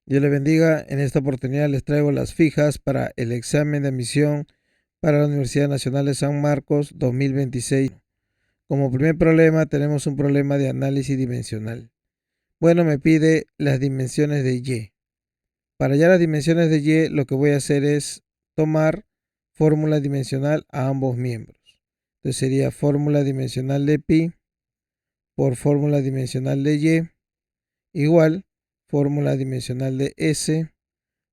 Dios les bendiga. En esta oportunidad les traigo las fijas para el examen de admisión para la Universidad Nacional de San Marcos 2026. Como primer problema tenemos un problema de análisis dimensional. Bueno, me pide las dimensiones de Y. Para hallar las dimensiones de Y, lo que voy a hacer es tomar fórmula dimensional a ambos miembros. Entonces sería fórmula dimensional de pi por fórmula dimensional de Y igual fórmula dimensional de S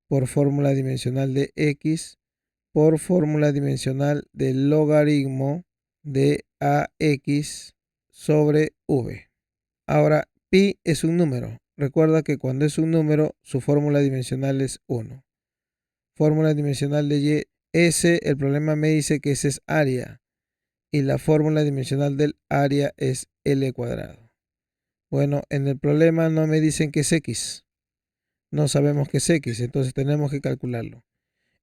por fórmula dimensional de X por fórmula dimensional del logaritmo de AX sobre V. Ahora, pi es un número. Recuerda que cuando es un número, su fórmula dimensional es 1. Fórmula dimensional de Y, S, el problema me dice que ese es área. Y la fórmula dimensional del área es L cuadrado. Bueno, en el problema no me dicen que es X. No sabemos qué es X, entonces tenemos que calcularlo.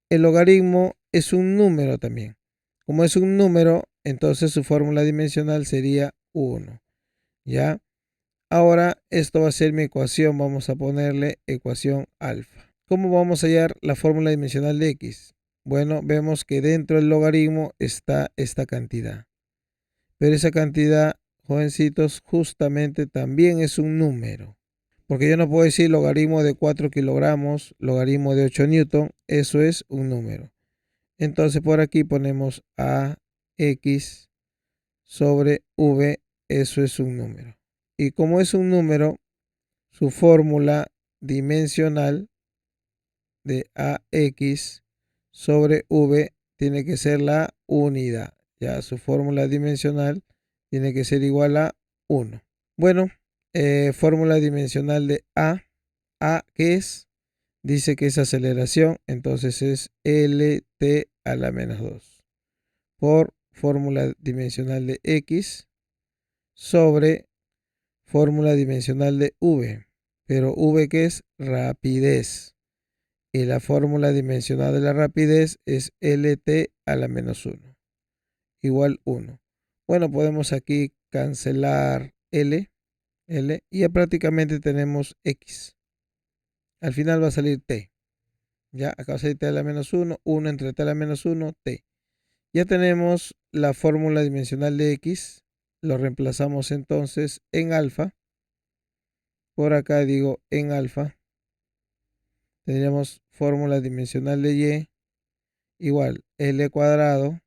El logaritmo es un número también. Como es un número, entonces su fórmula dimensional sería 1. ¿Ya? Ahora esto va a ser mi ecuación. Vamos a ponerle ecuación alfa. ¿Cómo vamos a hallar la fórmula dimensional de X? Bueno, vemos que dentro del logaritmo está esta cantidad. Pero esa cantidad, jovencitos, justamente también es un número. Porque yo no puedo decir logaritmo de 4 kilogramos, logaritmo de 8 newton. Eso es un número. Entonces por aquí ponemos AX sobre V, eso es un número. Y como es un número, su fórmula dimensional de AX sobre V tiene que ser la unidad. Ya su fórmula dimensional tiene que ser igual a 1. Bueno, fórmula dimensional de A, ¿qué es? Dice que es aceleración, entonces es LT a la menos 2 por fórmula dimensional de X sobre fórmula dimensional de V. Pero V, ¿qué es? Rapidez. Y la fórmula dimensional de la rapidez es LT a la menos 1 igual 1. Bueno, podemos aquí cancelar L y ya prácticamente tenemos X. Al final va a salir T. Ya, acá va a salir T a la menos 1, 1 entre T a la menos 1, T. Ya tenemos la fórmula dimensional de X. Lo reemplazamos entonces en alfa. Por acá digo en alfa. Tendríamos fórmula dimensional de Y igual L cuadrado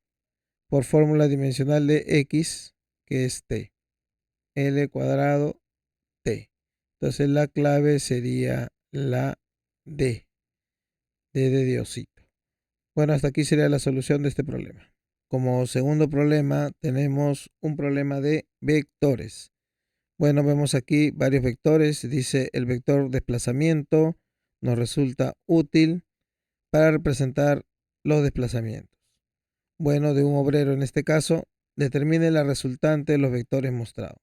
por fórmula dimensional de X, que es T. L cuadrado T. Entonces la clave sería la D. D de Diosito. Bueno, hasta aquí sería la solución de este problema. Como segundo problema tenemos un problema de vectores. Bueno, vemos aquí varios vectores. Dice el vector desplazamiento nos resulta útil para representar los desplazamientos. Bueno, de un obrero en este caso, determine la resultante de los vectores mostrados.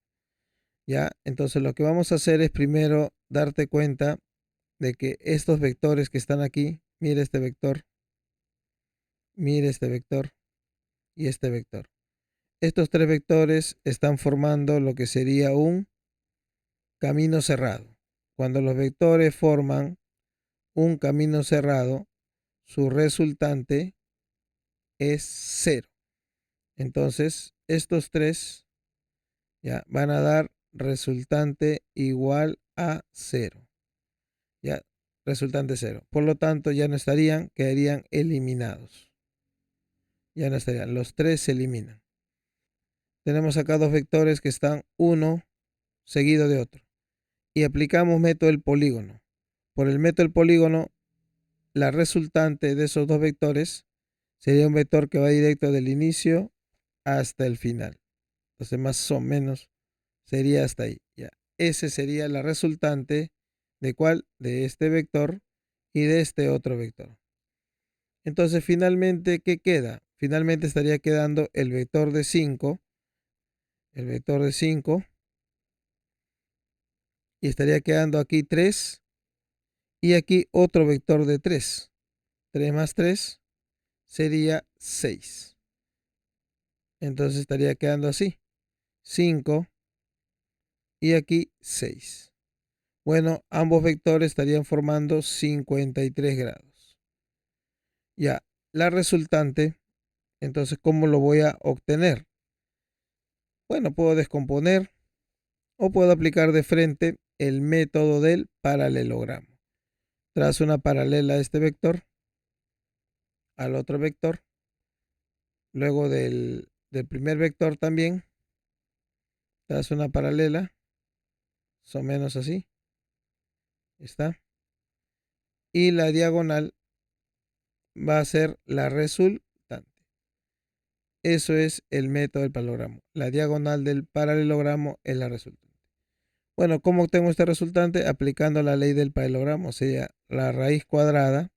Ya, entonces lo que vamos a hacer es primero darte cuenta de que estos vectores que están aquí, mire este vector y este vector. Estos tres vectores están formando lo que sería un camino cerrado. Cuando los vectores forman un camino cerrado, su resultante es 0. Entonces, estos tres ya van a dar resultante igual a 0. Ya, resultante 0. Por lo tanto, ya no estarían, quedarían eliminados. Ya no estarían, los tres se eliminan. Tenemos acá dos vectores que están uno seguido de otro. Y aplicamos método del polígono. Por el método del polígono, la resultante de esos dos vectores sería un vector que va directo del inicio hasta el final. Entonces, más o menos sería hasta ahí. Ya. Ese sería la resultante de cuál, de este vector y de este otro vector. Entonces, finalmente, ¿qué queda? Finalmente estaría quedando el vector de 5, y estaría quedando aquí 3 y aquí otro vector de 3. 3 más 3 sería 6. Entonces estaría quedando así, 5 y aquí 6. Bueno, ambos vectores estarían formando 53 grados. Ya, la resultante, entonces, ¿cómo lo voy a obtener? Bueno, puedo descomponer o puedo aplicar de frente el método del paralelogramo. Trazo una paralela a este vector, al otro vector, luego del primer vector también, trazo una paralela, más o menos así, está. Y la diagonal va a ser la resultante. Eso es el método del paralelogramo. La diagonal del paralelogramo es la resultante. Bueno, ¿cómo obtengo este resultante? Aplicando la ley del paralelogramo, sería la raíz cuadrada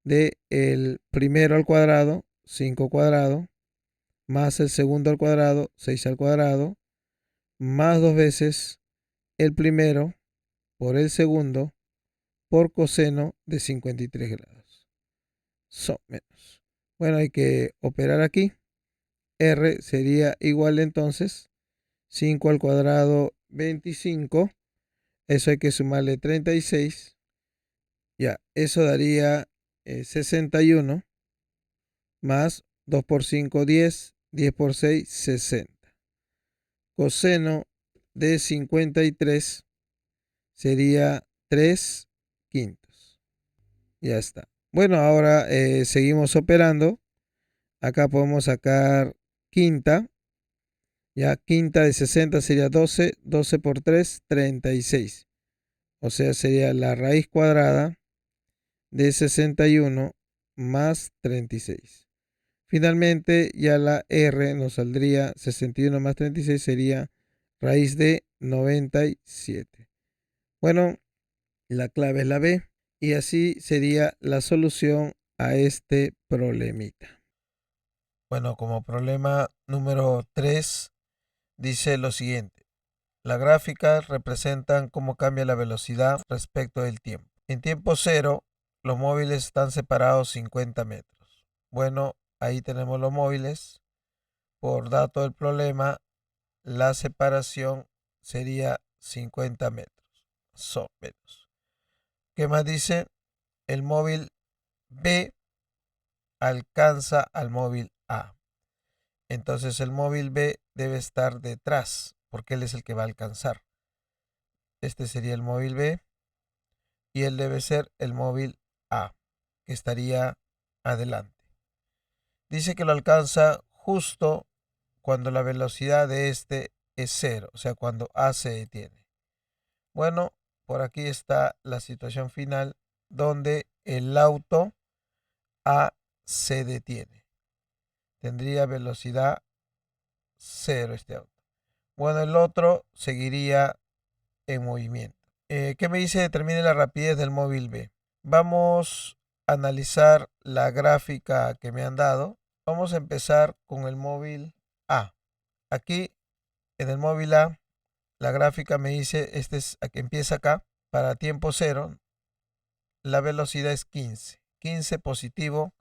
de el primero al cuadrado, 5 cuadrado, más el segundo al cuadrado, 6 al cuadrado, más dos veces el primero por el segundo por coseno de 53 grados. Menos. Bueno, hay que operar aquí. R sería igual entonces 5 al cuadrado 25. Eso hay que sumarle 36. Ya, eso daría 61 más 2 por 5, 10. 10 por 6, 60. Coseno de 53 sería 3 quintos. Ya está. Bueno, ahora seguimos operando. Acá podemos sacar quinta. Ya, quinta de 60 sería 12. 12 por 3, 36. O sea, sería la raíz cuadrada de 61 más 36. Finalmente, ya la R nos saldría 61 más 36 sería raíz de 97. Bueno, la clave es la B y así sería la solución a este problemita. Bueno, como problema número 3 dice lo siguiente. Las gráficas representan cómo cambia la velocidad respecto del tiempo. En tiempo cero, los móviles están separados 50 metros. Bueno, ahí tenemos los móviles. Por dato del problema, la separación sería 50 metros. Menos. ¿Qué más dice? El móvil B alcanza al móvil A. Entonces el móvil B debe estar detrás, porque él es el que va a alcanzar. Este sería el móvil B y él debe ser el móvil A, que estaría adelante. Dice que lo alcanza justo cuando la velocidad de este es cero, o sea, cuando A se detiene. Bueno, por aquí está la situación final donde el auto A se detiene. Tendría velocidad cero este auto. Bueno, el otro seguiría en movimiento. ¿Qué me dice? Determine la rapidez del móvil B. Vamos a analizar la gráfica que me han dado. Vamos a empezar con el móvil A. Aquí en el móvil A, la gráfica me dice, que empieza acá, para tiempo cero, la velocidad es 15. 15 positivo,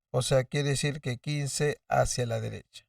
o sea, quiere decir que 15 hacia la derecha.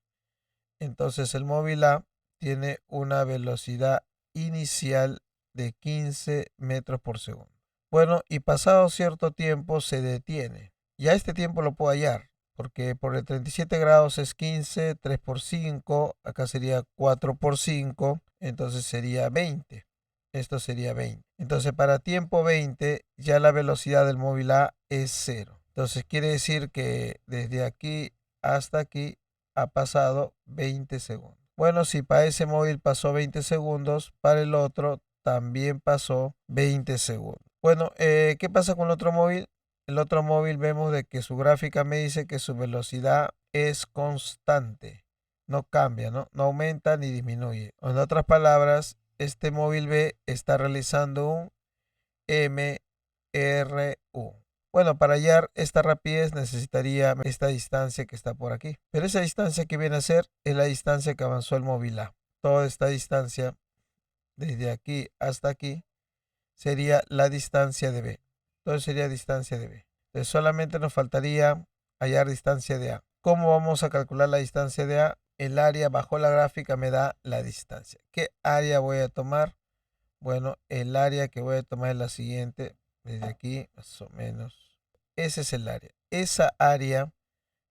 Entonces el móvil A tiene una velocidad inicial de 15 metros por segundo. Bueno, y pasado cierto tiempo se detiene. Ya este tiempo lo puedo hallar, porque por el 37 grados es 15, 3 por 5, acá sería 4 por 5, entonces sería 20. Esto sería 20. Entonces para tiempo 20 ya la velocidad del móvil A es 0. Entonces quiere decir que desde aquí hasta aquí ha pasado 20 segundos. Bueno, si para ese móvil pasó 20 segundos, para el otro también pasó 20 segundos. Bueno, ¿qué pasa con el otro móvil? El otro móvil vemos de que su gráfica me dice que su velocidad es constante. No cambia, ¿no? No aumenta ni disminuye. En otras palabras, este móvil B está realizando un MRU. Bueno, para hallar esta rapidez necesitaría esta distancia que está por aquí. Pero esa distancia que viene a ser es la distancia que avanzó el móvil A. Toda esta distancia, desde aquí hasta aquí, sería la distancia de B. Entonces sería distancia de B. Entonces solamente nos faltaría hallar distancia de A. ¿Cómo vamos a calcular la distancia de A? El área bajo la gráfica me da la distancia. ¿Qué área voy a tomar? Bueno, el área que voy a tomar es la siguiente. Desde aquí, más o menos. Ese es el área. Esa área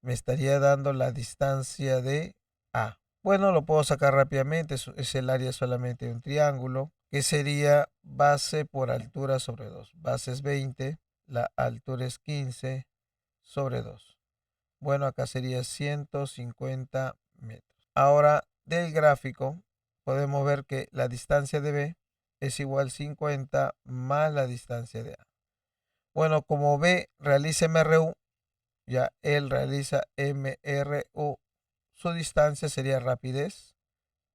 me estaría dando la distancia de A. Bueno, lo puedo sacar rápidamente. Es el área solamente de un triángulo, que sería base por altura sobre 2. Base es 20, la altura es 15 sobre 2. Bueno, acá sería 150 metros. Ahora, del gráfico, podemos ver que la distancia de B es igual a 50 más la distancia de A. Bueno, como B realiza MRU, ya él realiza MRU, su distancia sería rapidez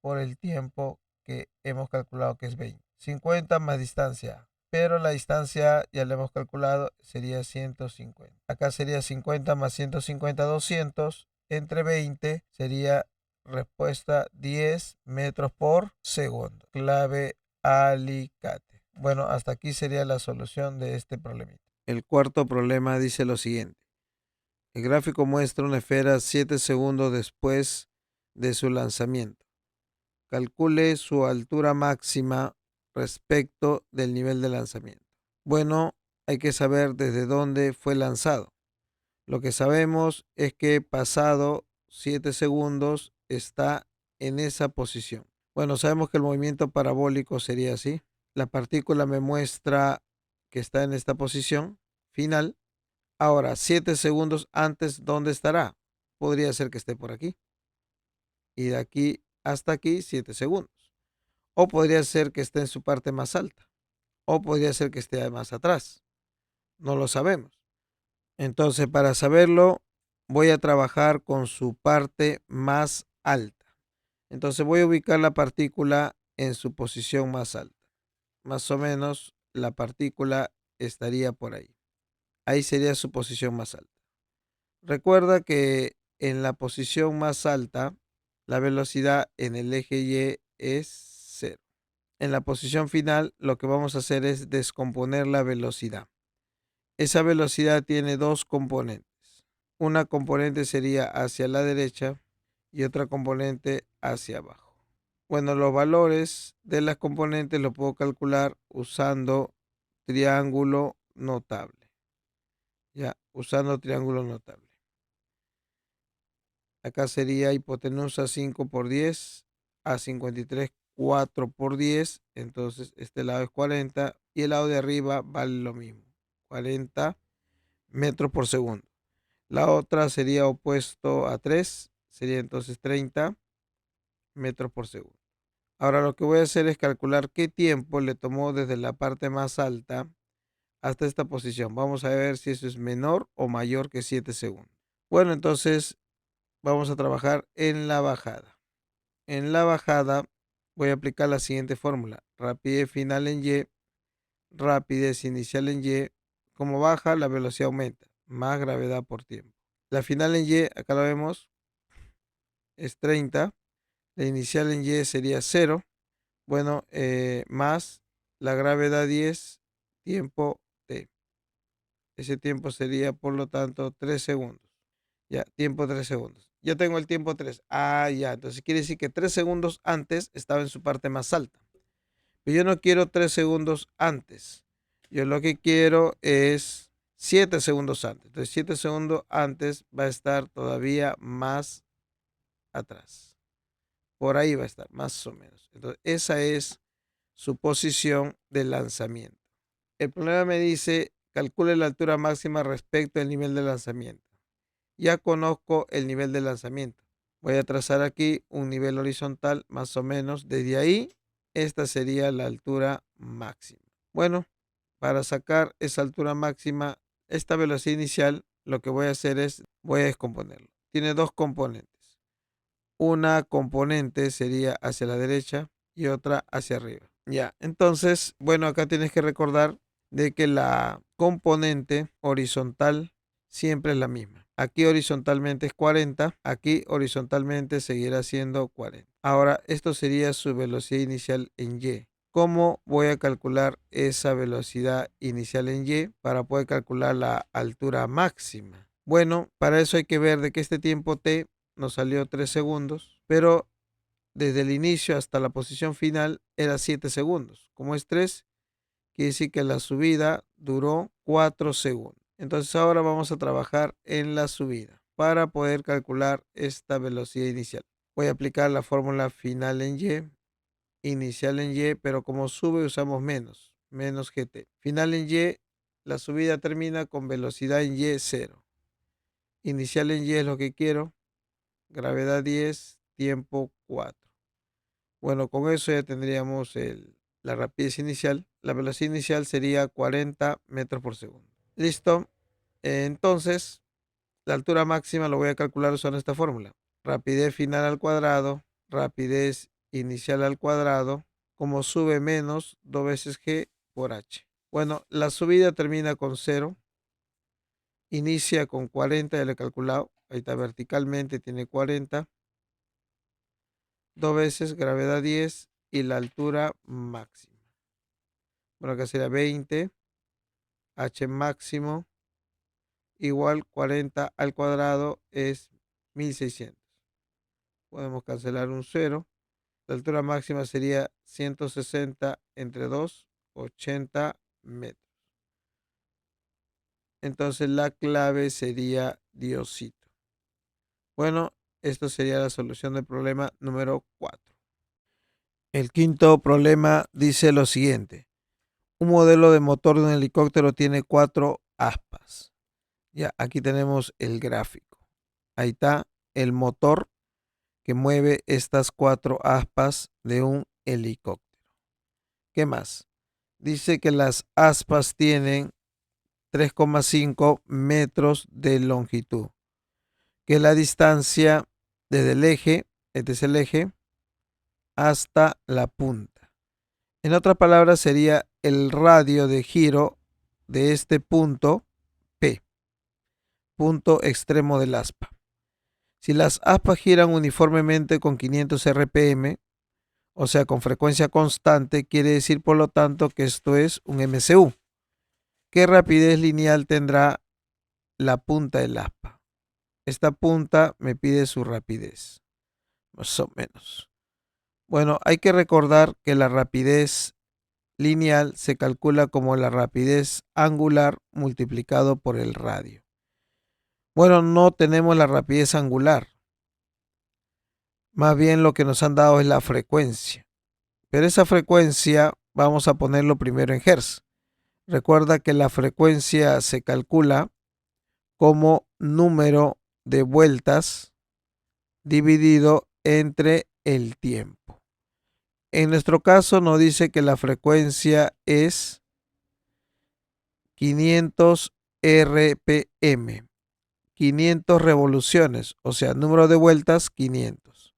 por el tiempo que hemos calculado que es 20. 50 más distancia A. Pero la distancia ya la hemos calculado, sería 150. Acá sería 50 más 150, 200. Entre 20 sería respuesta 10 metros por segundo. Clave alicate. Bueno, hasta aquí sería la solución de este problemita. El cuarto problema dice lo siguiente. El gráfico muestra una esfera 7 segundos después de su lanzamiento. Calcule su altura máxima respecto del nivel de lanzamiento. Bueno, hay que saber desde dónde fue lanzado. Lo que sabemos es que pasado 7 segundos está en esa posición. Bueno, sabemos que el movimiento parabólico sería así. La partícula me muestra que está en esta posición final. Ahora, 7 segundos antes, ¿dónde estará? Podría ser que esté por aquí. Y de aquí hasta aquí, 7 segundos. O podría ser que esté en su parte más alta. O podría ser que esté más atrás. No lo sabemos. Entonces, para saberlo, voy a trabajar con su parte más alta. Entonces, voy a ubicar la partícula en su posición más alta. Más o menos, la partícula estaría por ahí. Ahí sería su posición más alta. Recuerda que en la posición más alta, la velocidad en el eje Y es 0. En la posición final, lo que vamos a hacer es descomponer la velocidad. Esa velocidad tiene dos componentes. Una componente sería hacia la derecha y otra componente hacia abajo. Bueno, los valores de las componentes los puedo calcular usando triángulo notable. Ya, usando triángulo notable. Acá sería hipotenusa 5 por 10 a 53, 4 por 10. Entonces este lado es 40 y el lado de arriba vale lo mismo, 40 metros por segundo. La otra sería opuesto a 3, sería entonces 30 metros por segundo. Ahora lo que voy a hacer es calcular qué tiempo le tomó desde la parte más alta hasta esta posición. Vamos a ver si eso es menor o mayor que 7 segundos. Bueno, entonces vamos a trabajar en la bajada. En la bajada voy a aplicar la siguiente fórmula. Rapidez final en Y, rapidez inicial en Y. Como baja, la velocidad aumenta. Más gravedad por tiempo. La final en Y, acá lo vemos, es 30. La inicial en Y sería 0. Bueno, más la gravedad 10, tiempo T. Ese tiempo sería, por lo tanto, 3 segundos. Ya, tiempo 3 segundos. Ya tengo el tiempo 3. Ah, ya. Entonces quiere decir que 3 segundos antes estaba en su parte más alta. Pero yo no quiero 3 segundos antes. Yo lo que quiero es 7 segundos antes. Entonces 7 segundos antes va a estar todavía más atrás. Por ahí va a estar, más o menos. Entonces esa es su posición de lanzamiento. El problema me dice, calcule la altura máxima respecto al nivel de lanzamiento. Ya conozco el nivel de lanzamiento. Voy a trazar aquí un nivel horizontal más o menos. Desde ahí, esta sería la altura máxima. Bueno, para sacar esa altura máxima, esta velocidad inicial, lo que voy a hacer es, voy a descomponerlo. Tiene dos componentes. Una componente sería hacia la derecha y otra hacia arriba. Ya, entonces, bueno, acá tienes que recordar de que la componente horizontal siempre es la misma. Aquí horizontalmente es 40, aquí horizontalmente seguirá siendo 40. Ahora, esto sería su velocidad inicial en Y. ¿Cómo voy a calcular esa velocidad inicial en Y para poder calcular la altura máxima? Bueno, para eso hay que ver de que este tiempo T nos salió 3 segundos, pero desde el inicio hasta la posición final era 7 segundos. Como es 3, quiere decir que la subida duró 4 segundos. Entonces ahora vamos a trabajar en la subida para poder calcular esta velocidad inicial. Voy a aplicar la fórmula final en Y, inicial en Y, pero como sube usamos menos GT. Final en Y, la subida termina con velocidad en Y 0. Inicial en Y es lo que quiero. Gravedad 10, tiempo 4. Bueno, con eso ya tendríamos la rapidez inicial. La velocidad inicial sería 40 metros por segundo. Listo. Entonces, la altura máxima lo voy a calcular usando esta fórmula. Rapidez final al cuadrado, rapidez inicial al cuadrado, como sube menos 2 veces G por H. Bueno, la subida termina con 0. Inicia con 40, ya lo he calculado. Ahí está verticalmente, tiene 40. 2 veces gravedad 10 y la altura máxima. Bueno, acá sería 20. H máximo igual 40 al cuadrado es 1600. Podemos cancelar un 0. La altura máxima sería 160 entre 2, 80 metros. Entonces la clave sería Diosito. Bueno, esto sería la solución del problema número 4. El quinto problema dice lo siguiente. Un modelo de motor de un helicóptero tiene 4 aspas. Ya, aquí tenemos el gráfico. Ahí está el motor que mueve estas 4 aspas de un helicóptero. ¿Qué más? Dice que las aspas tienen 3,5 metros de longitud, que es la distancia desde el eje, este es el eje, hasta la punta. En otras palabras, sería el radio de giro de este punto P, punto extremo del aspa. Si las aspas giran uniformemente con 500 RPM, o sea, con frecuencia constante, quiere decir por lo tanto que esto es un MCU. ¿Qué rapidez lineal tendrá la punta del aspa? Esta punta me pide su rapidez, más o menos. Bueno, hay que recordar que la rapidez lineal se calcula como la rapidez angular multiplicado por el radio. Bueno, no tenemos la rapidez angular. Más bien lo que nos han dado es la frecuencia. Pero esa frecuencia vamos a ponerlo primero en Hertz. Recuerda que la frecuencia se calcula como número de vueltas dividido entre el tiempo. En nuestro caso nos dice que la frecuencia es 500 RPM, 500 revoluciones, o sea, número de vueltas 500.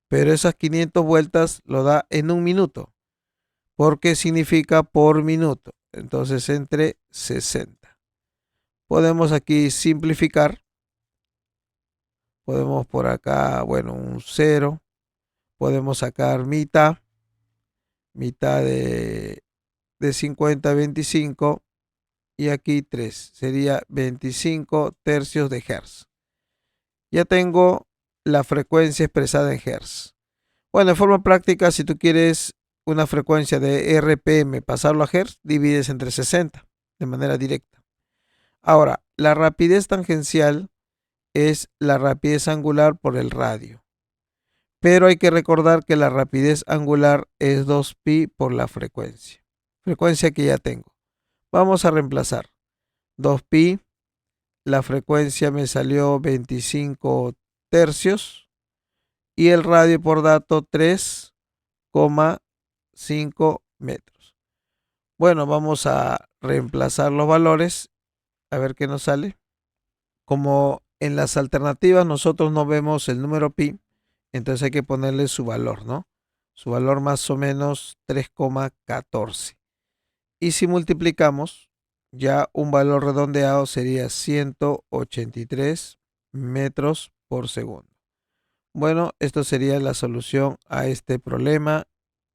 Pero esas 500 vueltas lo da en un minuto, porque significa por minuto. Entonces entre 60. Podemos aquí simplificar. Podemos por acá, bueno, un 0. Podemos sacar mitad de 50 a 25. Y aquí 3. Sería 25 tercios de Hertz. Ya tengo la frecuencia expresada en Hertz. Bueno, en forma práctica, si tú quieres una frecuencia de RPM pasarlo a Hertz, divides entre 60 de manera directa. Ahora, la rapidez tangencial es la rapidez angular por el radio. Pero hay que recordar que la rapidez angular es 2pi por la frecuencia. Frecuencia que ya tengo. Vamos a reemplazar. 2pi, la frecuencia me salió 25 tercios y el radio por dato 3,5 metros. Bueno, vamos a reemplazar los valores a ver qué nos sale. Como en las alternativas nosotros no vemos el número pi, entonces hay que ponerle su valor, ¿no? Su valor más o menos 3,14. Y si multiplicamos, ya un valor redondeado sería 183 metros por segundo. Bueno, esto sería la solución a este problema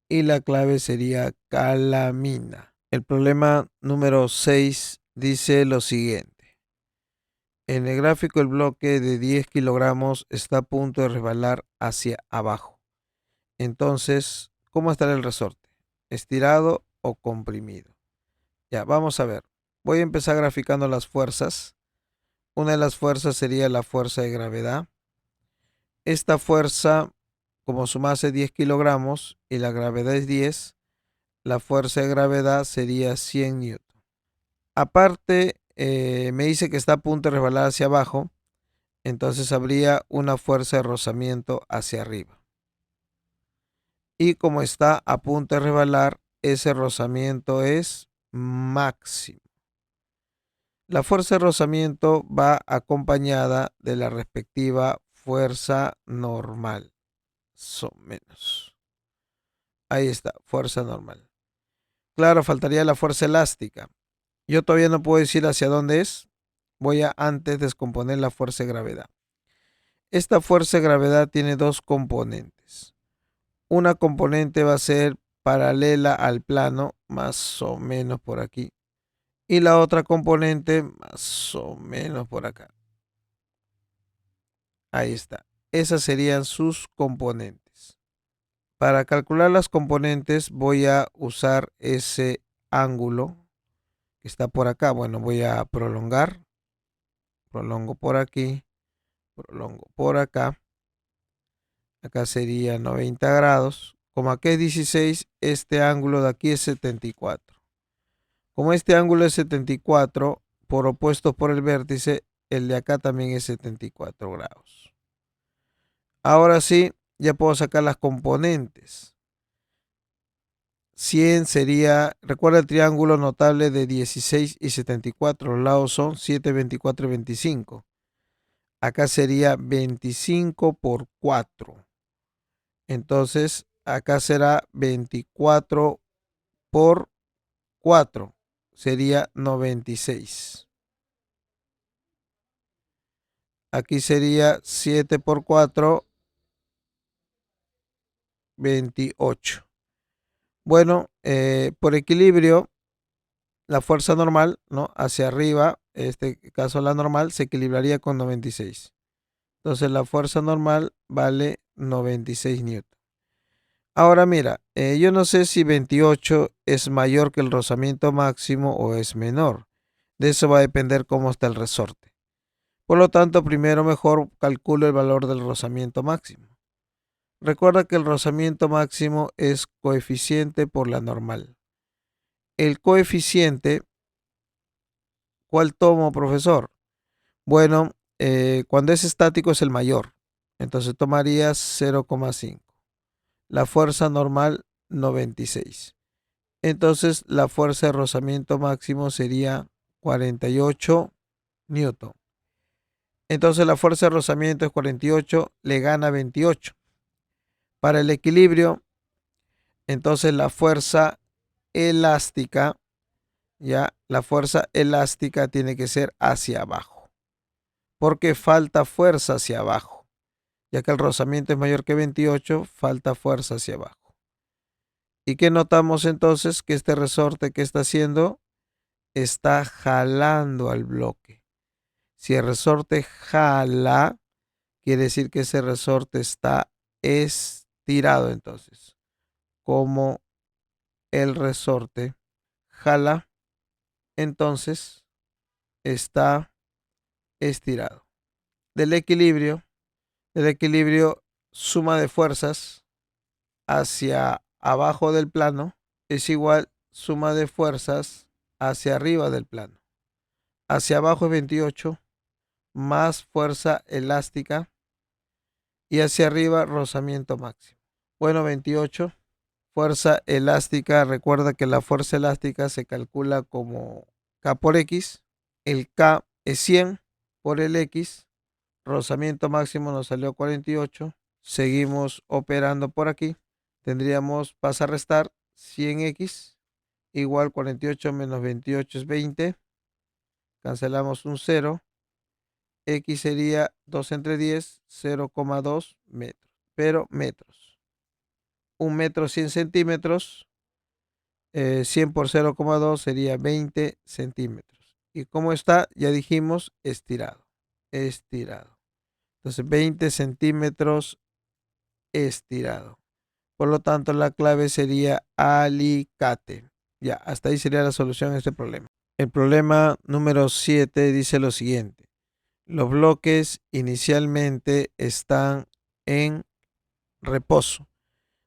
y la clave sería calamina. El problema número 6 dice lo siguiente. En el gráfico el bloque de 10 kilogramos está a punto de resbalar hacia abajo. Entonces, ¿cómo estará el resorte? ¿Estirado o comprimido? Ya, vamos a ver. Voy a empezar graficando las fuerzas. Una de las fuerzas sería la fuerza de gravedad. Esta fuerza, como su masa es 10 kilogramos y la gravedad es 10, la fuerza de gravedad sería 100 newton. Aparte, me dice que está a punto de resbalar hacia abajo, entonces habría una fuerza de rozamiento hacia arriba. Y como está a punto de resbalar, ese rozamiento es máximo. La fuerza de rozamiento va acompañada de la respectiva fuerza normal, o menos. Ahí está, fuerza normal. Claro, faltaría la fuerza elástica. Yo todavía no puedo decir hacia dónde es. Voy a antes descomponer la fuerza de gravedad. Esta fuerza de gravedad tiene dos componentes. Una componente va a ser paralela al plano, más o menos por aquí. Y la otra componente, más o menos por acá. Ahí está. Esas serían sus componentes. Para calcular las componentes voy a usar ese ángulo que está por acá. Bueno, voy a prolongar. Prolongo por aquí. Prolongo por acá. Acá sería 90 grados. Como aquí es 16, este ángulo de aquí es 74. Como este ángulo es 74, por opuesto por el vértice, el de acá también es 74 grados. Ahora sí, ya puedo sacar las componentes. 100 sería, recuerda el triángulo notable de 16 y 74, los lados son 7, 24 y 25. Acá sería 25 por 4. Entonces, acá será 24 por 4. Sería 96. Aquí sería 7 por 4, 28. Bueno, por equilibrio, la fuerza normal, ¿no? Hacia arriba, en este caso la normal, se equilibraría con 96. Entonces la fuerza normal vale 96 newton. Ahora mira, yo no sé si 28 es mayor que el rozamiento máximo o es menor. De eso va a depender cómo está el resorte. Por lo tanto, primero mejor calculo el valor del rozamiento máximo. Recuerda que el rozamiento máximo es coeficiente por la normal. El coeficiente, ¿cuál tomo, profesor? Bueno, cuando es estático es el mayor. Entonces tomarías 0,5. La fuerza normal 96. Entonces la fuerza de rozamiento máximo sería 48 newton. Entonces la fuerza de rozamiento es 48, le gana 28. Para el equilibrio, entonces la fuerza elástica, ya, la fuerza elástica tiene que ser hacia abajo, porque falta fuerza hacia abajo. Ya que el rozamiento es mayor que 28, falta fuerza hacia abajo. ¿Y qué notamos entonces? Que este resorte que está haciendo está jalando al bloque. Si el resorte jala, quiere decir que ese resorte está estirado entonces. Como el resorte jala, entonces está estirado. Del equilibrio, suma de fuerzas hacia abajo del plano es igual suma de fuerzas hacia arriba del plano. Hacia abajo es 28 más fuerza elástica y hacia arriba rozamiento máximo. Bueno, 28, fuerza elástica. Recuerda que la fuerza elástica se calcula como K por X. El K es 100 por el X. Rozamiento máximo nos salió 48. Seguimos operando por aquí. Tendríamos, pasa a restar 100x igual 48 menos 28 es 20. Cancelamos un 0. X sería 2 entre 10, 0,2 metros. Pero metros. 1 metro 100 centímetros. 100 por 0,2 sería 20 centímetros. Y como está, ya dijimos, estirado. Estirado. Entonces 20 centímetros estirado. Por lo tanto, la clave sería alicate. Ya, hasta ahí sería la solución a este problema. El problema número 7 dice lo siguiente. Los bloques inicialmente están en reposo.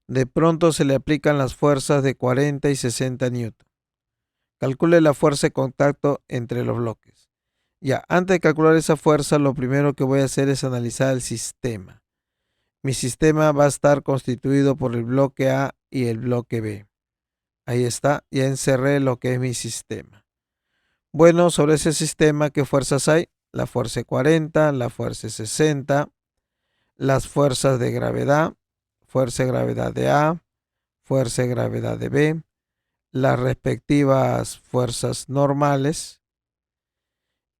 De pronto se le aplican las fuerzas de 40 y 60 newton. Calcule la fuerza de contacto entre los bloques. Ya, antes de calcular esa fuerza, lo primero que voy a hacer es analizar el sistema. Mi sistema va a estar constituido por el bloque A y el bloque B. Ahí está, ya encerré lo que es mi sistema. Bueno, sobre ese sistema, ¿qué fuerzas hay? La fuerza 40, la fuerza 60, las fuerzas de gravedad de A, fuerza de gravedad de B, las respectivas fuerzas normales.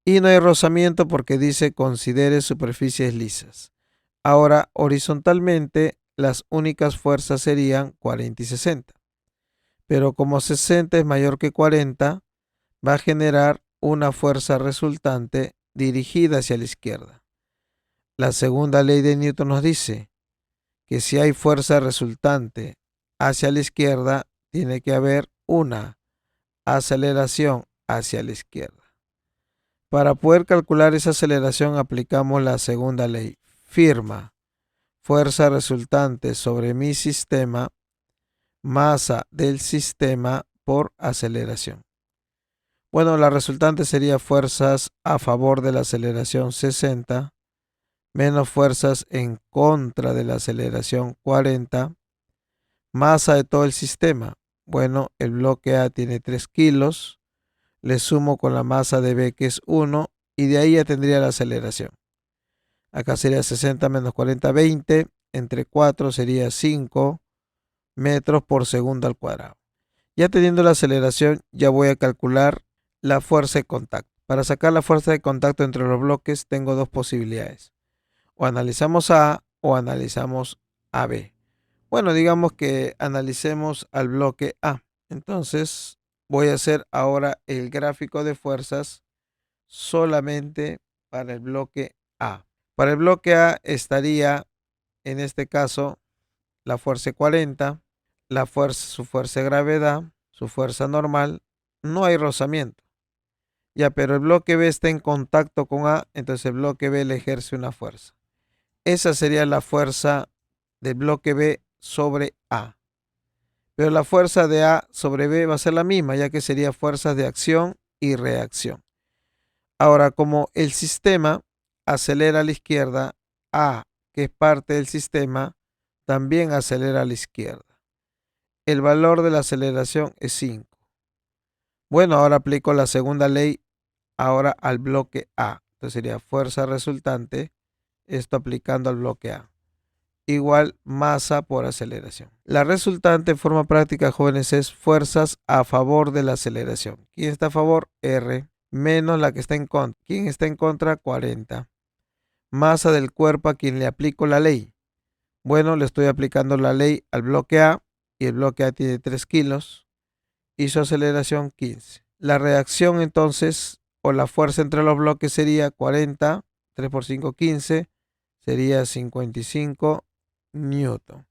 Y no hay rozamiento porque dice considere superficies lisas. Ahora, horizontalmente, las únicas fuerzas serían 40 y 60. Pero como 60 es mayor que 40, va a generar una fuerza resultante dirigida hacia la izquierda. La segunda ley de Newton nos dice que si hay fuerza resultante hacia la izquierda, tiene que haber una aceleración hacia la izquierda. Para poder calcular esa aceleración aplicamos la segunda ley. Firma, fuerza resultante sobre mi sistema, masa del sistema por aceleración. Bueno, la resultante sería fuerzas a favor de la aceleración 60, menos fuerzas en contra de la aceleración 40, masa de todo el sistema. Bueno, el bloque A tiene 3 kilos, le sumo con la masa de B que es 1 y de ahí ya tendría la aceleración. Acá sería 60 menos 40, 20, entre 4 sería 5 metros por segundo al cuadrado. Ya teniendo la aceleración, ya voy a calcular la fuerza de contacto. Para sacar la fuerza de contacto entre los bloques tengo dos posibilidades. O analizamos a A o analizamos a B. Bueno, digamos que analicemos al bloque A. Entonces voy a hacer ahora el gráfico de fuerzas solamente para el bloque A. Para el bloque A estaría, en este caso, la fuerza 40, su fuerza de gravedad, su fuerza normal. No hay rozamiento. Ya, pero el bloque B está en contacto con A, entonces el bloque B le ejerce una fuerza. Esa sería la fuerza del bloque B sobre A. Pero la fuerza de A sobre B va a ser la misma, ya que sería fuerzas de acción y reacción. Ahora, como el sistema acelera a la izquierda, A, que es parte del sistema, también acelera a la izquierda. El valor de la aceleración es 5. Bueno, ahora aplico la segunda ley ahora al bloque A. Entonces sería fuerza resultante, esto aplicando al bloque A, igual masa por aceleración. La resultante en forma práctica, jóvenes, es fuerzas a favor de la aceleración. ¿Quién está a favor? R, menos la que está en contra. ¿Quién está en contra? 40. Masa del cuerpo a quien le aplico la ley. Bueno, le estoy aplicando la ley al bloque A y el bloque A tiene 3 kilos y su aceleración 15. La reacción entonces, o la fuerza entre los bloques sería 40, 3 por 5, 15, sería 55 newton.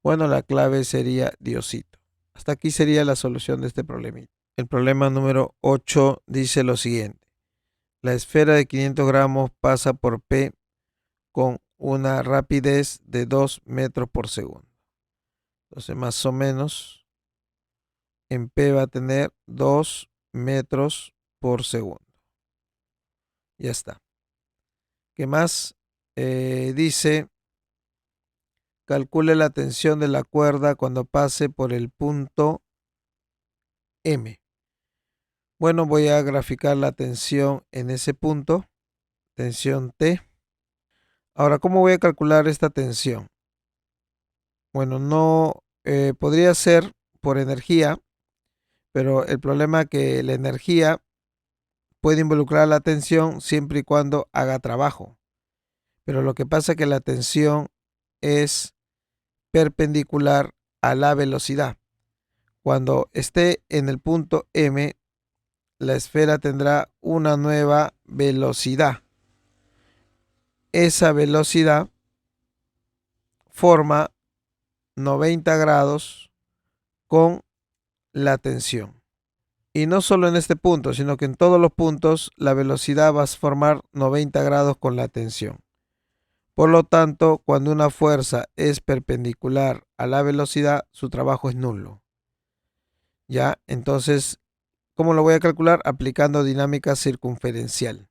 Bueno, la clave sería Diosito. Hasta aquí sería la solución de este problemita. El problema número 8 dice lo siguiente. La esfera de 500 gramos pasa por P con una rapidez de 2 metros por segundo. Entonces, más o menos, en P va a tener 2 metros por segundo. Ya está. ¿Qué más? Dice, calcule la tensión de la cuerda cuando pase por el punto M. Bueno, voy a graficar la tensión en ese punto, tensión T. Ahora, ¿cómo voy a calcular esta tensión? Bueno, no podría ser por energía, pero el problema es que la energía puede involucrar la tensión siempre y cuando haga trabajo. Pero lo que pasa es que la tensión es perpendicular a la velocidad. Cuando esté en el punto M, la esfera tendrá una nueva velocidad. Esa velocidad forma 90 grados con la tensión. Y no solo en este punto, sino que en todos los puntos la velocidad va a formar 90 grados con la tensión. Por lo tanto, cuando una fuerza es perpendicular a la velocidad, su trabajo es nulo. ¿Ya? Entonces, ¿cómo lo voy a calcular? Aplicando dinámica circunferencial.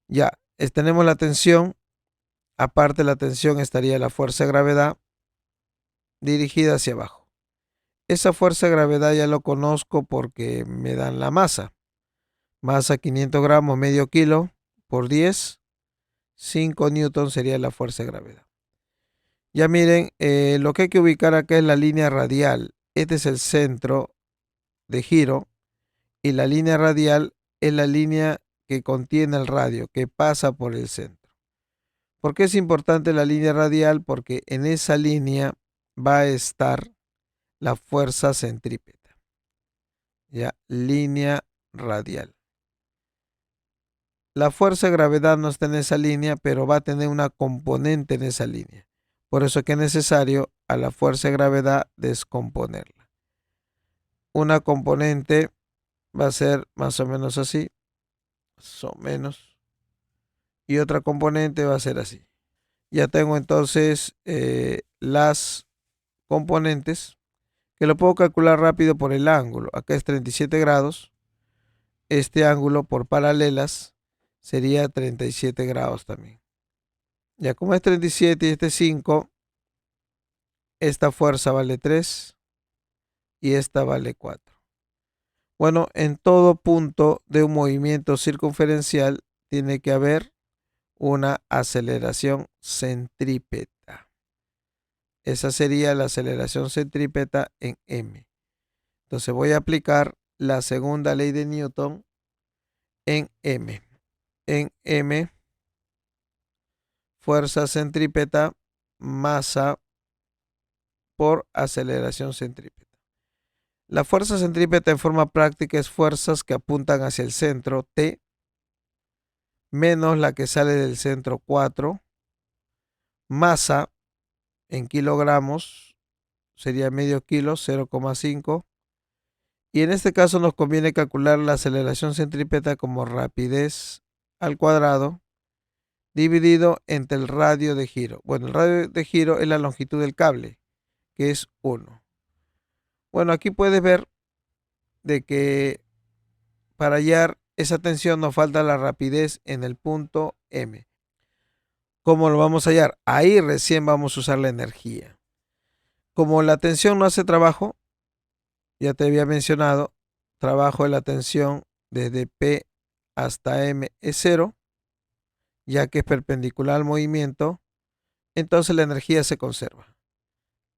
Ya, tenemos la tensión. Aparte de la tensión estaría la fuerza de gravedad dirigida hacia abajo. Esa fuerza de gravedad ya lo conozco porque me dan la masa. Masa 500 gramos, medio kilo por 10. 5 newtons sería la fuerza de gravedad. Ya miren, lo que hay que ubicar acá es la línea radial. Este es el centro de giro y la línea radial es la línea que contiene el radio, que pasa por el centro. ¿Por qué es importante la línea radial? Porque en esa línea va a estar la fuerza centrípeta. Ya, línea radial. La fuerza de gravedad no está en esa línea, pero va a tener una componente en esa línea. Por eso es que es necesario a la fuerza de gravedad descomponerla. Una componente va a ser más o menos así, más o menos. Y otra componente va a ser así. Ya tengo entonces las componentes que lo puedo calcular rápido por el ángulo. Acá es 37 grados. Este ángulo por paralelas sería 37 grados también. Ya como es 37 y este es 5, esta fuerza vale 3 y esta vale 4. Bueno, en todo punto de un movimiento circunferencial tiene que haber una aceleración centrípeta. Esa sería la aceleración centrípeta en m. Entonces voy a aplicar la segunda ley de Newton en m. En m, fuerza centrípeta, masa por aceleración centrípeta. La fuerza centrípeta en forma práctica es fuerzas que apuntan hacia el centro T menos la que sale del centro 4. Masa en kilogramos sería medio kilo, 0,5. Y en este caso nos conviene calcular la aceleración centrípeta como rapidez al cuadrado dividido entre el radio de giro. Bueno, el radio de giro es la longitud del cable, que es 1. Bueno, aquí puedes ver de que para hallar esa tensión nos falta la rapidez en el punto M. ¿Cómo lo vamos a hallar? Ahí recién vamos a usar la energía. Como la tensión no hace trabajo, ya te había mencionado, trabajo de la tensión desde P hasta M es 0, ya que es perpendicular al movimiento, entonces la energía se conserva.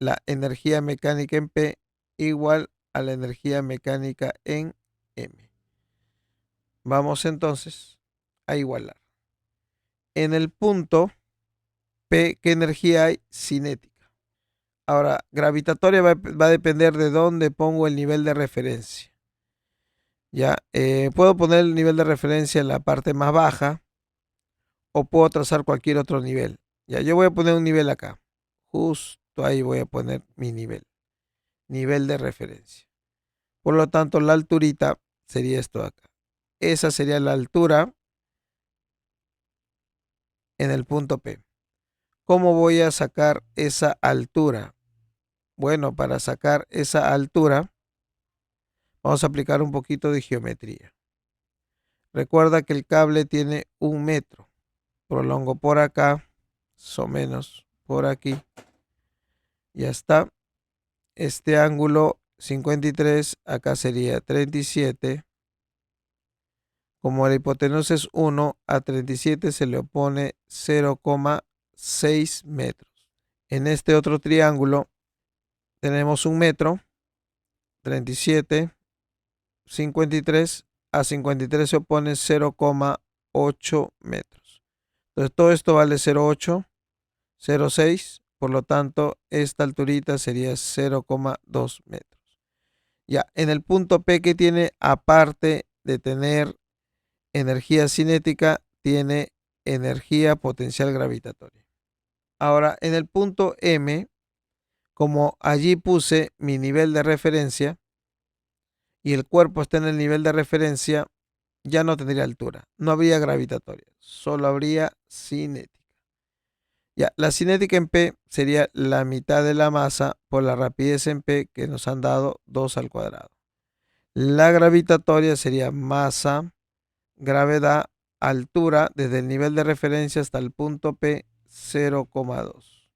La energía mecánica en P igual a la energía mecánica en M. Vamos entonces a igualar. En el punto P, ¿qué energía hay? Cinética. Ahora, gravitatoria va a depender de dónde pongo el nivel de referencia. Ya, puedo poner el nivel de referencia en la parte más baja o puedo trazar cualquier otro nivel. Ya, yo voy a poner un nivel acá. Justo ahí voy a poner mi nivel. Nivel de referencia. Por lo tanto, la alturita sería esto de acá. Esa sería la altura en el punto P. ¿Cómo voy a sacar esa altura? Bueno, para sacar esa altura, vamos a aplicar un poquito de geometría. Recuerda que el cable tiene 1 metro. Prolongo por acá, más o menos por aquí. Ya está. Este ángulo 53, acá sería 37. Como la hipotenusa es 1, a 37 se le opone 0,6 metros. En este otro triángulo tenemos 1 metro, 37, 53, a 53 se opone 0,8 metros. Entonces todo esto vale 0,8, 0,6, por lo tanto esta alturita sería 0,2 metros. Ya, en el punto P que tiene, aparte de tener energía cinética, tiene energía potencial gravitatoria. Ahora, en el punto M, Como allí puse mi nivel de referencia y el cuerpo está en el nivel de referencia, ya no tendría altura, no habría gravitatoria, solo habría cinética. Ya, la cinética en P sería la mitad de la masa por la rapidez en P que nos han dado 2 al cuadrado. La gravitatoria sería masa, gravedad, altura desde el nivel de referencia hasta el punto P, 0,2.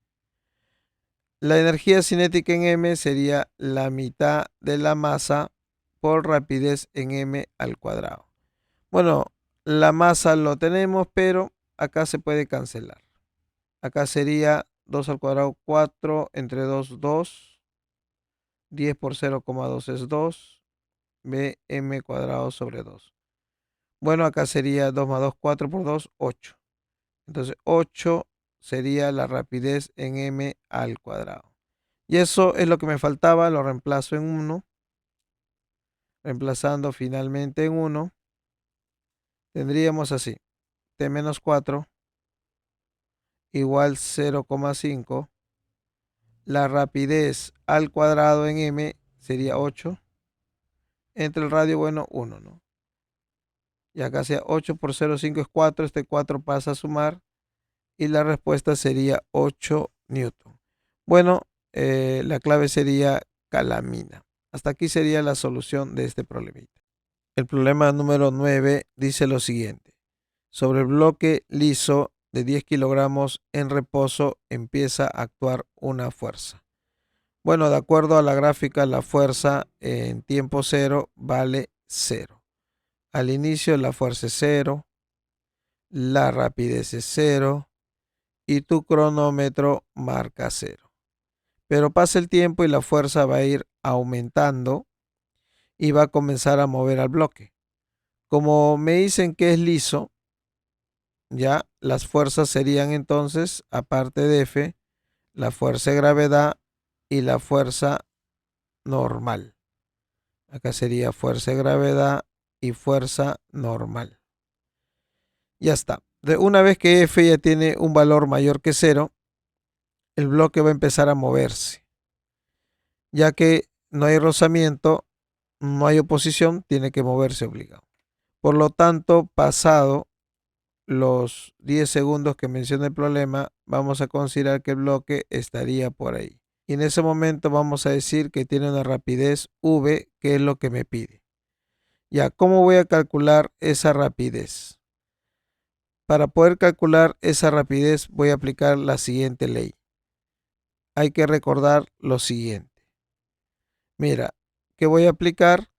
La energía cinética en M sería la mitad de la masa por rapidez en M al cuadrado. Bueno, la masa lo tenemos, pero acá se puede cancelar. Acá sería 2 al cuadrado, 4, entre 2, 2. 10 por 0,2 es 2. Bm cuadrado sobre 2. Bueno, acá sería 2 más 2, 4 por 2, 8. Entonces 8 sería la rapidez en m al cuadrado. Y eso es lo que me faltaba, lo reemplazo en 1. Reemplazando finalmente en 1, tendríamos así, t menos 4 igual 0,5. La rapidez al cuadrado en m sería 8. Entre el radio, bueno, 1, ¿no? Y acá sea 8 por 0,5 es 4. Este 4 pasa a sumar. Y la respuesta sería 8 newton. Bueno, la clave sería calamina. Hasta aquí sería la solución de este problemita. El problema número 9 dice lo siguiente. Sobre el bloque liso de 10 kilogramos en reposo empieza a actuar una fuerza. Bueno, de acuerdo a la gráfica, la fuerza en tiempo cero vale 0. Al inicio la fuerza es 0, la rapidez es 0 y tu cronómetro marca 0. Pero pasa el tiempo y la fuerza va a ir aumentando y va a comenzar a mover al bloque. Como me dicen que es liso, ya las fuerzas serían entonces, aparte de F, la fuerza de gravedad y la fuerza normal. Acá sería fuerza de gravedad y fuerza normal. Ya está. Una vez que F ya tiene un valor mayor que 0, el bloque va a empezar a moverse. Ya que no hay rozamiento, no hay oposición, tiene que moverse obligado. Por lo tanto, pasado los 10 segundos que menciona el problema, vamos a considerar que el bloque estaría por ahí. Y en ese momento vamos a decir que tiene una rapidez v, que es lo que me pide. Ya, ¿cómo voy a calcular esa rapidez? Para poder calcular esa rapidez voy a aplicar la siguiente ley. Hay que recordar lo siguiente. Mira, ¿qué voy a aplicar?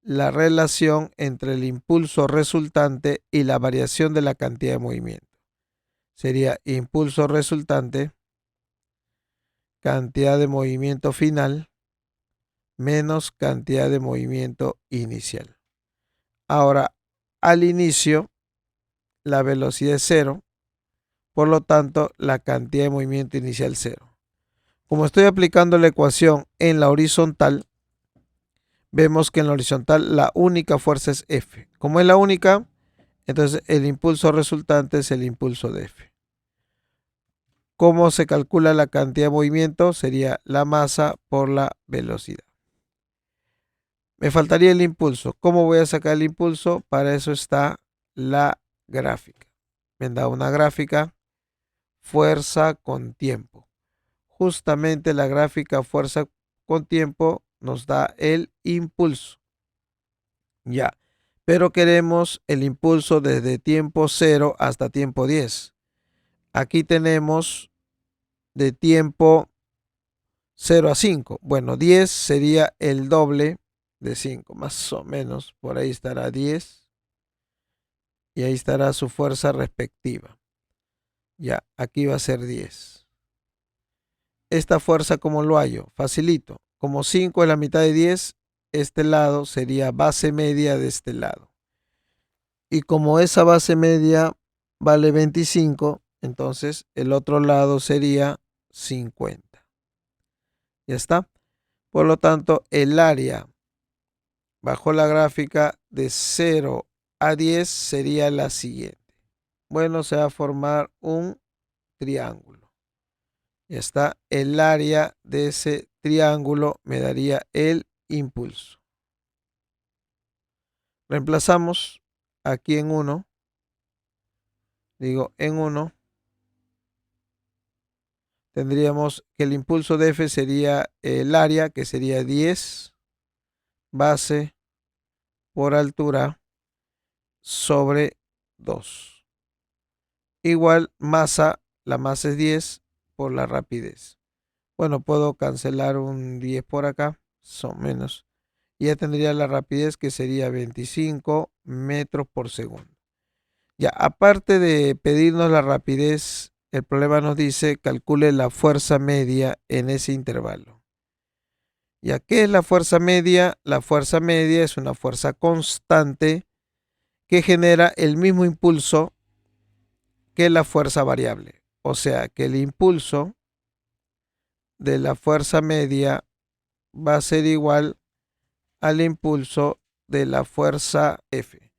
La relación entre el impulso resultante y la variación de la cantidad de movimiento. Sería impulso resultante, cantidad de movimiento final, menos cantidad de movimiento inicial. Ahora, al inicio, la velocidad es 0, por lo tanto, la cantidad de movimiento inicial 0. Como estoy aplicando la ecuación en la horizontal, vemos que en la horizontal la única fuerza es F. Como es la única, entonces el impulso resultante es el impulso de F. ¿Cómo se calcula la cantidad de movimiento? Sería la masa por la velocidad. Me faltaría el impulso. ¿Cómo voy a sacar el impulso? Para eso está la gráfica. Me han dado una gráfica, fuerza con tiempo. Justamente la gráfica fuerza con tiempo nos da el impulso. Ya, pero queremos el impulso desde tiempo 0 hasta tiempo 10. Aquí tenemos de tiempo 0 a 5. Bueno, 10 sería el doble de 5, más o menos. Por ahí estará 10. Y ahí estará su fuerza respectiva. Ya, aquí va a ser 10. Esta fuerza, ¿cómo lo hallo? Facilito. Como 5 es la mitad de 10, este lado sería base media de este lado. Y como esa base media vale 25, entonces el otro lado sería 50. Ya está. Por lo tanto, el área bajo la gráfica de 0 a 10 sería la siguiente. Bueno, se va a formar un triángulo. Ya está. El área de ese triángulo me daría el impulso. Reemplazamos aquí en 1. Digo, en 1 tendríamos que el impulso de F sería el área, que sería 10 base por altura sobre 2. Igual masa, la masa es 10 por la rapidez. Bueno, puedo cancelar un 10 por acá, son menos. Y ya tendría la rapidez que sería 25 metros por segundo. Ya, aparte de pedirnos la rapidez, el problema nos dice calcule la fuerza media en ese intervalo. ¿Ya qué es la fuerza media? La fuerza media es una fuerza constante que genera el mismo impulso que la fuerza variable. O sea que el impulso de la fuerza media va a ser igual al impulso de la fuerza F.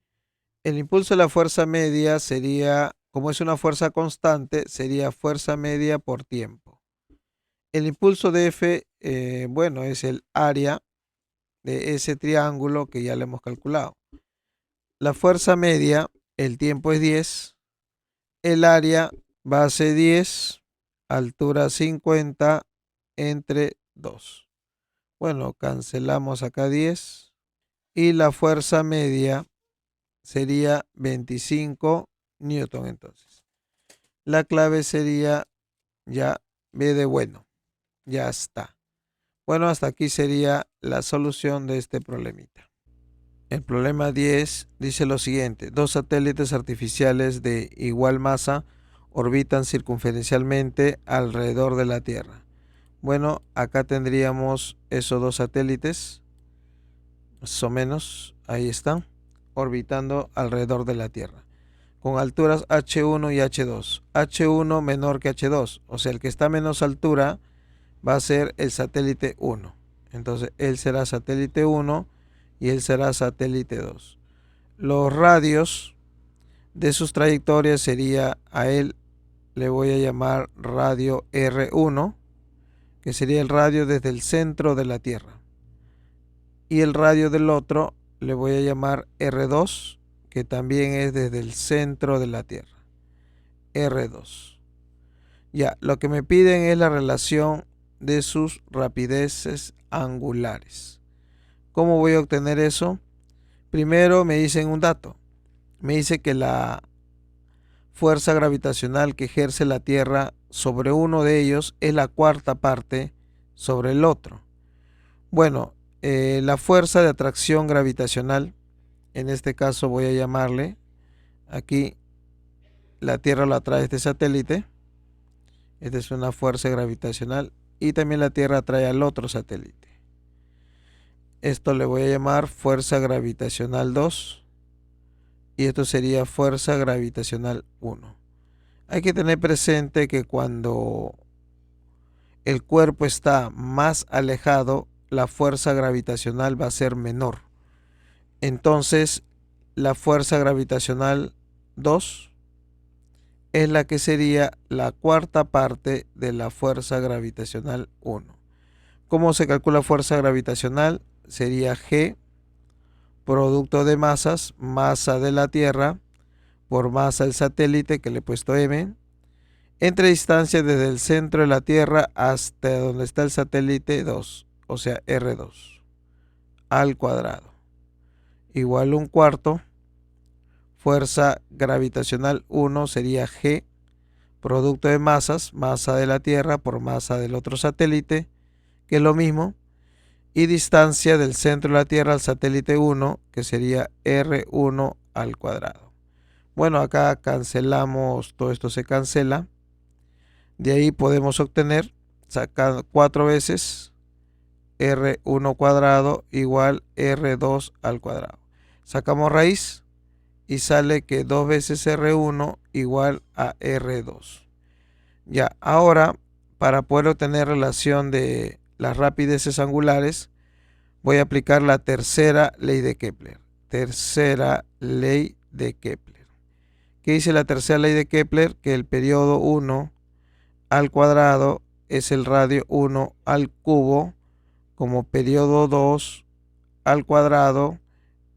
El impulso de la fuerza media sería, como es una fuerza constante, sería fuerza media por tiempo. El impulso de F, bueno, es el área de ese triángulo que ya le hemos calculado. La fuerza media, el tiempo es 10, el área base 10, altura 50 entre 2. Bueno, cancelamos acá 10 y la fuerza media sería 25 newton entonces. La clave sería ya B de bueno. Ya está. Bueno, hasta aquí sería la solución de este problemita. El problema 10 dice lo siguiente. Dos satélites artificiales de igual masa orbitan circunferencialmente alrededor de la Tierra. Bueno, acá tendríamos esos dos satélites, más o menos, ahí están, orbitando alrededor de la Tierra, con alturas H1 y H2. H1 menor que H2, o sea, el que está a menos altura va a ser el satélite 1. Entonces, él será satélite 1 y él será satélite 2. Los radios de sus trayectorias sería, a él le voy a llamar radio R1, que sería el radio desde el centro de la Tierra. Y el radio del otro le voy a llamar R2, que también es desde el centro de la Tierra. R2. Ya, lo que me piden es la relación de sus rapideces angulares. ¿Cómo voy a obtener eso? Primero me dicen un dato. Me dice que la fuerza gravitacional que ejerce la Tierra sobre uno de ellos es la cuarta parte sobre el otro. Bueno, la fuerza de atracción gravitacional, en este caso voy a llamarle, aquí la Tierra lo atrae este satélite, esta es una fuerza gravitacional, y también la Tierra atrae al otro satélite. Esto le voy a llamar fuerza gravitacional 2 y esto sería fuerza gravitacional 1. Hay que tener presente que cuando el cuerpo está más alejado, la fuerza gravitacional va a ser menor. Entonces, la fuerza gravitacional 2 es la que sería la cuarta parte de la fuerza gravitacional 1. ¿Cómo se calcula fuerza gravitacional? Sería G, producto de masas, masa de la Tierra, por masa del satélite, que le he puesto M, entre distancia desde el centro de la Tierra hasta donde está el satélite 2, o sea, R2, al cuadrado. Igual un cuarto, fuerza gravitacional 1 sería G, producto de masas, masa de la Tierra por masa del otro satélite, que es lo mismo, y distancia del centro de la Tierra al satélite 1, que sería R1 al cuadrado. Bueno, acá cancelamos, todo esto se cancela. De ahí podemos obtener, sacar 4 veces R1 cuadrado igual R2 al cuadrado. Sacamos raíz y sale que 2 veces R1 igual a R2. Ya, ahora para poder obtener relación de las rapideces angulares, voy a aplicar la tercera ley de Kepler. Tercera ley de Kepler. ¿Qué dice la tercera ley de Kepler? Que el periodo 1 al cuadrado es el radio 1 al cubo, como periodo 2 al cuadrado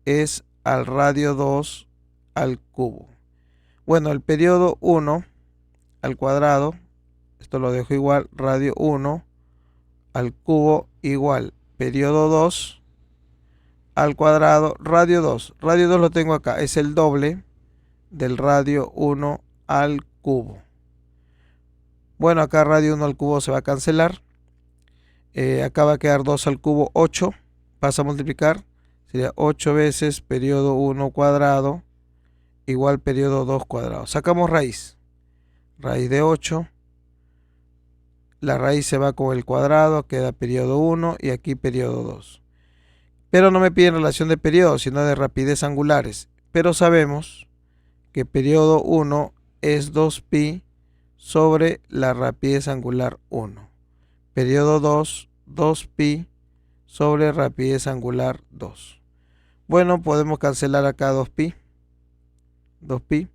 es al radio 2 al cubo. Bueno, el periodo 1 al cuadrado, esto lo dejo igual, radio 1 al cubo igual periodo 2 al cuadrado, radio 2. Radio 2 lo tengo acá, es el doble del radio 1 al cubo. Bueno, acá radio 1 al cubo se va a cancelar. Acá va a quedar 2 al cubo, 8. Pasa a multiplicar. Sería 8 veces periodo 1 cuadrado igual periodo 2 cuadrado. Sacamos raíz. Raíz de 8. La raíz se va con el cuadrado, queda periodo 1 y aquí periodo 2. Pero no me piden relación de periodos, sino de rapidez angulares. Pero sabemos que periodo 1 es 2pi sobre la rapidez angular 1. Periodo 2, 2pi sobre rapidez angular 2. Bueno, podemos cancelar acá 2pi. 2pi.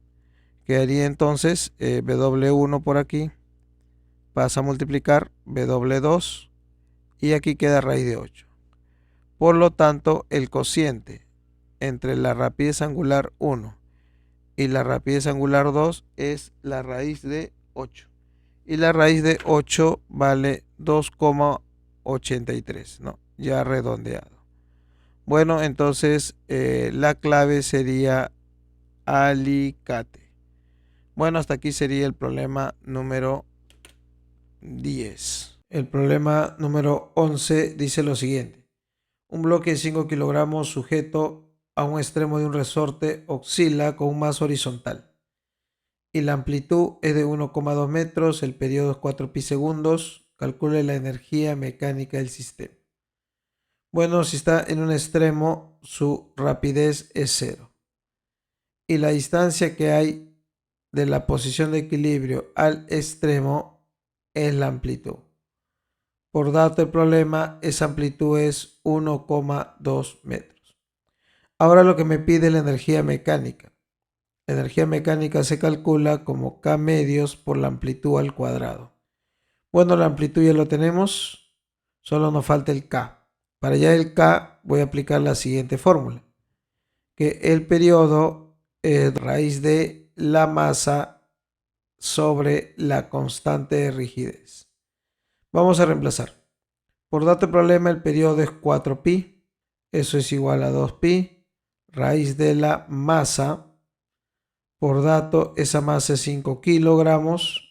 Quedaría entonces W1 por aquí. Pasa a multiplicar W2 y aquí queda raíz de 8. Por lo tanto, el cociente entre la rapidez angular 1 y la rapidez angular 2 es la raíz de 8. Y la raíz de 8 vale 2,83, ¿no? Ya redondeado. Bueno, entonces la clave sería alicate. Bueno, hasta aquí sería el problema número 10. El problema número 11 dice lo siguiente. Un bloque de 5 kilogramos sujeto a un extremo de un resorte oscila con un mazo horizontal y la amplitud es de 1,2 metros, el periodo es 4 pi segundos. Calcule la energía mecánica del sistema. Bueno, si está en un extremo, su rapidez es 0. Y la distancia que hay de la posición de equilibrio al extremo es la amplitud. Por dato del problema, esa amplitud es 1,2 metros. Ahora lo que me pide la energía mecánica. La energía mecánica se calcula como K medios por la amplitud al cuadrado. Bueno, la amplitud ya lo tenemos, solo nos falta el K. Para hallar el K voy a aplicar la siguiente fórmula, que el periodo es raíz de la masa sobre la constante de rigidez. Vamos a reemplazar. Por dato del problema, el periodo es 4pi, eso es igual a 2pi, raíz de la masa. Por dato, esa masa es 5 kilogramos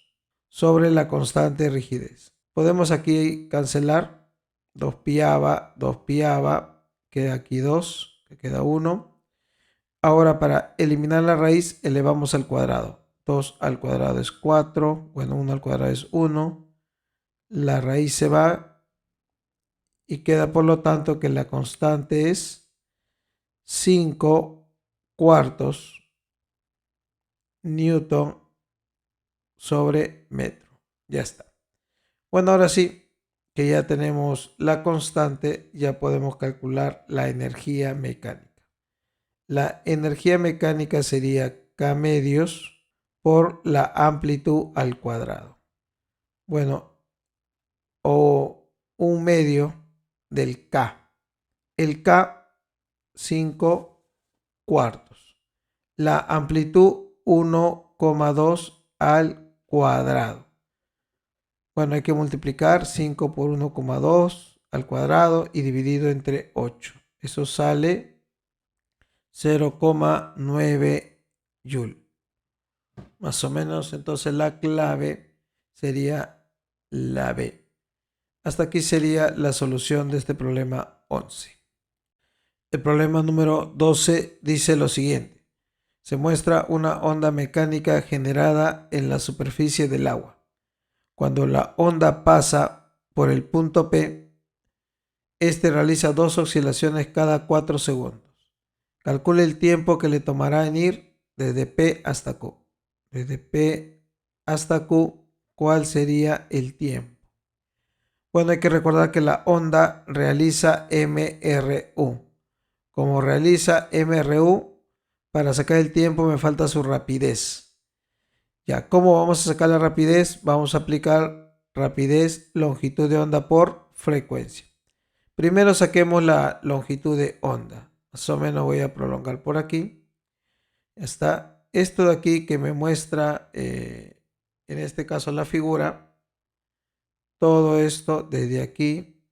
sobre la constante de rigidez. Podemos aquí cancelar 2pi a, 2pi a, queda aquí 2, que queda 1. Ahora para eliminar la raíz elevamos al cuadrado. 2 al cuadrado es 4, bueno 1 al cuadrado es 1. La raíz se va y queda por lo tanto que la constante es 5 cuartos newton sobre metro. Ya está. Bueno, ahora sí que ya tenemos la constante, ya podemos calcular la energía mecánica. La energía mecánica sería K medios por la amplitud al cuadrado. Bueno, o un medio del K. El K, 5 cuartos. La amplitud, 1,2 al cuadrado. Bueno, hay que multiplicar 5 por 1,2 al cuadrado y dividido entre 8. Eso sale 0,9 joule. Más o menos, entonces la clave sería la B. Hasta aquí sería la solución de este problema 11. El problema número 12 dice lo siguiente. Se muestra una onda mecánica generada en la superficie del agua. Cuando la onda pasa por el punto P, este realiza 2 oscilaciones cada 4 segundos. Calcule el tiempo que le tomará en ir desde P hasta Q. Desde P hasta Q, ¿cuál sería el tiempo? Bueno, hay que recordar que la onda realiza MRU. Como realiza MRU, para sacar el tiempo me falta su rapidez. Ya, ¿cómo vamos a sacar la rapidez? Vamos a aplicar rapidez, longitud de onda por frecuencia. Primero saquemos la longitud de onda. Más o menos voy a prolongar por aquí. Ya está. Esto de aquí que me muestra, en este caso la figura, todo esto desde aquí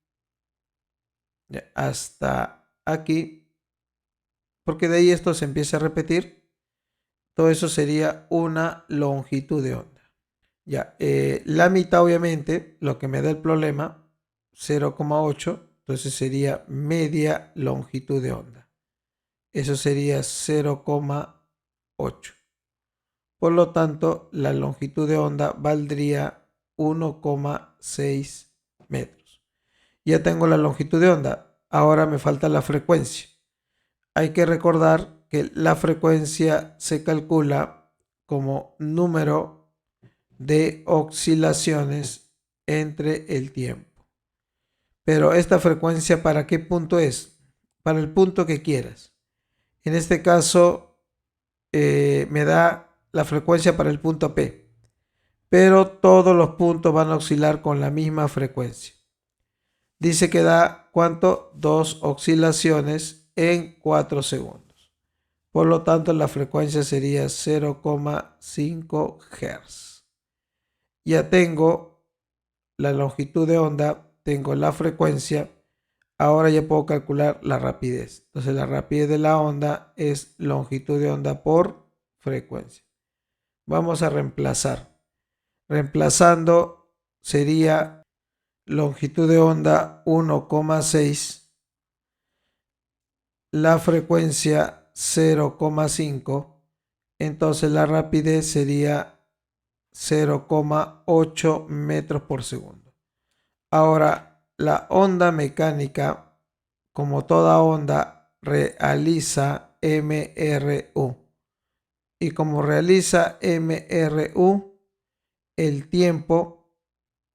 hasta aquí, porque de ahí esto se empieza a repetir. Todo eso sería una longitud de onda. Ya, la mitad obviamente, lo que me da el problema, 0,8, entonces sería media longitud de onda. Eso sería 0,8. Por lo tanto, la longitud de onda valdría 1,6 metros. Ya tengo la longitud de onda. Ahora me falta la frecuencia. Hay que recordar que la frecuencia se calcula como número de oscilaciones entre el tiempo. Pero esta frecuencia, ¿para qué punto es? Para el punto que quieras. En este caso, me da la frecuencia para el punto P. Pero todos los puntos van a oscilar con la misma frecuencia. Dice que da, ¿cuánto? 2 oscilaciones en 4 segundos. Por lo tanto, la frecuencia sería 0,5 Hz. Ya tengo la longitud de onda, tengo la frecuencia. Ahora ya puedo calcular la rapidez. Entonces, la rapidez de la onda es longitud de onda por frecuencia. Vamos a reemplazar. Reemplazando sería longitud de onda 1,6, la frecuencia 0,5, entonces la rapidez sería 0,8 metros por segundo. Ahora, la onda mecánica, como toda onda, realiza MRU. Y como realiza MRU, el tiempo,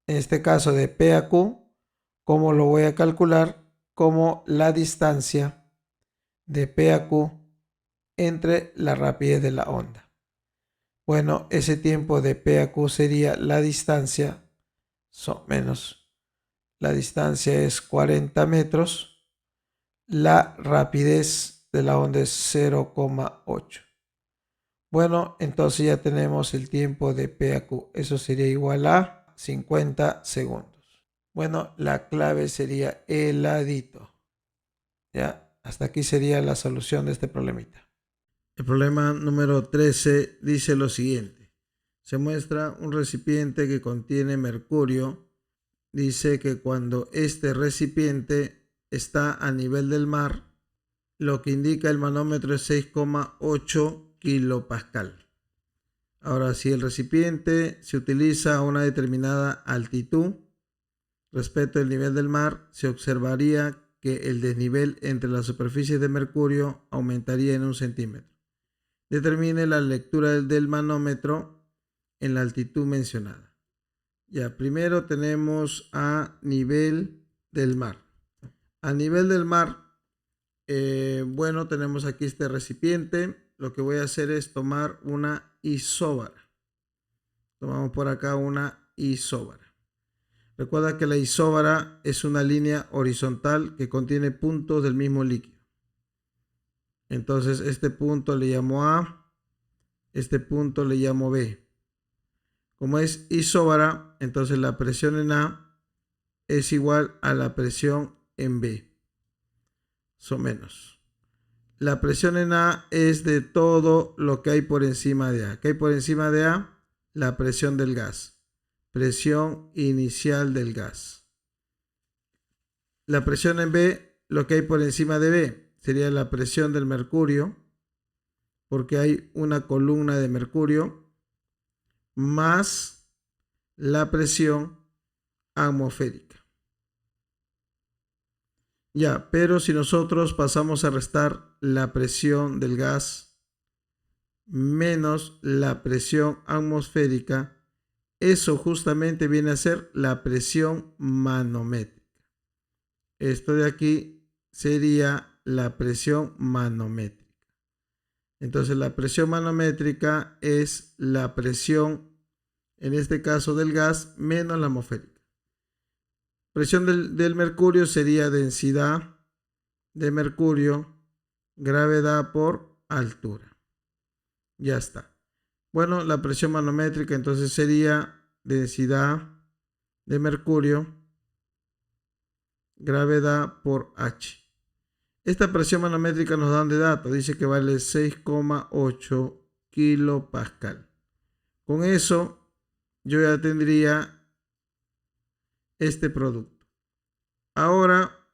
en este caso de P a Q, ¿cómo lo voy a calcular? Como la distancia de P a Q entre la rapidez de la onda. Bueno, ese tiempo de P a Q sería la distancia, menos, la distancia es 40 metros, la rapidez de la onda es 0,8. Bueno, entonces ya tenemos el tiempo de P a Q. Eso sería igual a 50 segundos. Bueno, la clave sería heladito. Ya, hasta aquí sería la solución de este problemita. El problema número 13 dice lo siguiente. Se muestra un recipiente que contiene mercurio. Dice que cuando este recipiente está a nivel del mar, lo que indica el manómetro es 6,8 kilopascal. Ahora, si el recipiente se utiliza a una determinada altitud respecto al nivel del mar, se observaría que el desnivel entre las superficies de mercurio aumentaría en 1 centímetro. Determine la lectura del manómetro en la altitud mencionada. Ya, primero tenemos a nivel del mar. A nivel del mar, bueno, tenemos aquí este recipiente. Lo que voy a hacer es tomar una isóbara. Tomamos por acá una isóbara. Recuerda que la isóbara es una línea horizontal que contiene puntos del mismo líquido. Entonces, este punto le llamo A, este punto le llamo B. Como es isóbara, entonces la presión en A es igual a la presión en B. Son menos. La presión en A es de todo lo que hay por encima de A. ¿Qué hay por encima de A? La presión del gas. Presión inicial del gas. La presión en B, lo que hay por encima de B, sería la presión del mercurio, porque hay una columna de mercurio, más la presión atmosférica. Ya, pero si nosotros pasamos a restar la presión del gas menos la presión atmosférica, eso justamente viene a ser la presión manométrica. Esto de aquí sería la presión manométrica. Entonces la presión manométrica es la presión en este caso del gas, menos la atmosférica. Presión del mercurio sería densidad de mercurio, gravedad por altura. Ya está. Bueno, la presión manométrica entonces sería densidad de mercurio, gravedad por H. Esta presión manométrica nos dan de datos, dice que vale 6,8 kilopascal. Con eso yo ya tendría este producto. Ahora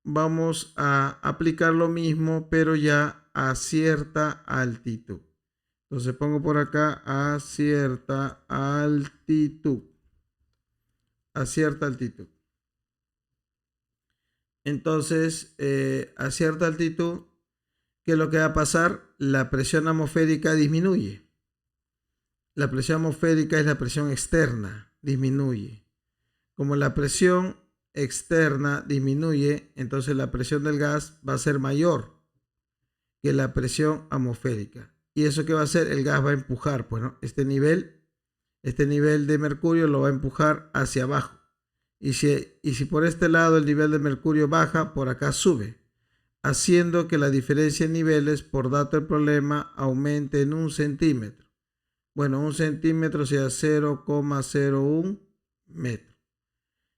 vamos a aplicar lo mismo, pero ya a cierta altitud. Entonces pongo por acá a cierta altitud. A cierta altitud. Entonces, a cierta altitud, ¿qué es lo que va a pasar? La presión atmosférica disminuye. La presión atmosférica es la presión externa, disminuye. Como la presión externa disminuye, entonces la presión del gas va a ser mayor que la presión atmosférica. ¿Y eso qué va a hacer? El gas va a empujar, pues, ¿no? Este nivel de mercurio lo va a empujar hacia abajo. Y si por este lado el nivel de mercurio baja, por acá sube, haciendo que la diferencia en niveles por dato del problema aumente en 1 centímetro. Bueno, 1 centímetro sea 0,01 metro.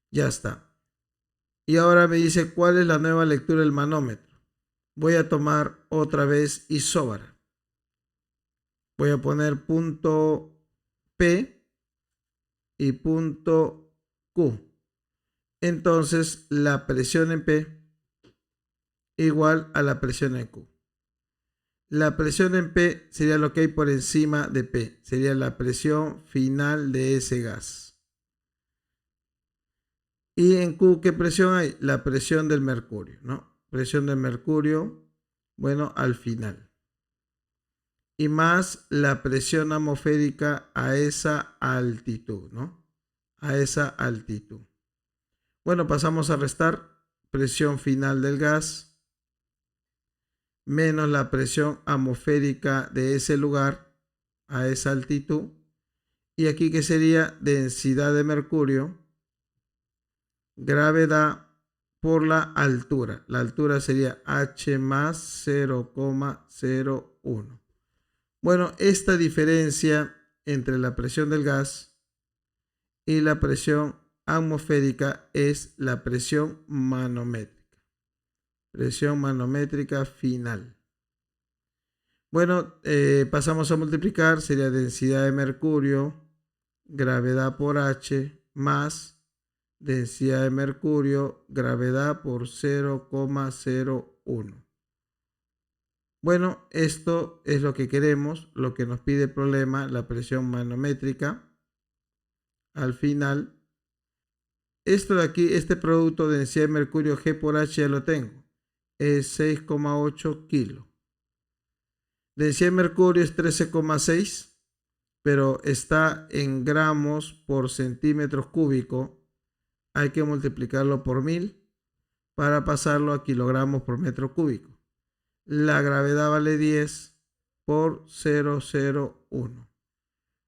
Ya está. Y ahora me dice cuál es la nueva lectura del manómetro. Voy a tomar otra vez isóbara. Voy a poner punto P y punto Q. Entonces la presión en P igual a la presión en Q. La presión en P sería lo que hay por encima de P. Sería la presión final de ese gas. Y en Q, ¿qué presión hay? La presión del mercurio, ¿no? Presión del mercurio, bueno, al final. Y más la presión atmosférica a esa altitud, ¿no? A esa altitud. Bueno, pasamos a restar presión final del gas menos la presión atmosférica de ese lugar a esa altitud. Y aquí que sería densidad de mercurio, gravedad por la altura. La altura sería H más 0,01. Bueno, esta diferencia entre la presión del gas y la presión atmosférica es la presión manométrica. Presión manométrica final. Bueno, pasamos a multiplicar, sería densidad de mercurio, gravedad por H, más densidad de mercurio, gravedad por 0,01. Bueno, esto es lo que queremos, lo que nos pide el problema, la presión manométrica. Al final, esto de aquí, este producto de densidad de mercurio G por H ya lo tengo. Es 6,8 kilos. Densidad de mercurio es 13,6, pero está en gramos por centímetros cúbicos. Hay que multiplicarlo por 1000 para pasarlo a kilogramos por metro cúbico. La gravedad vale 10 por 0,01.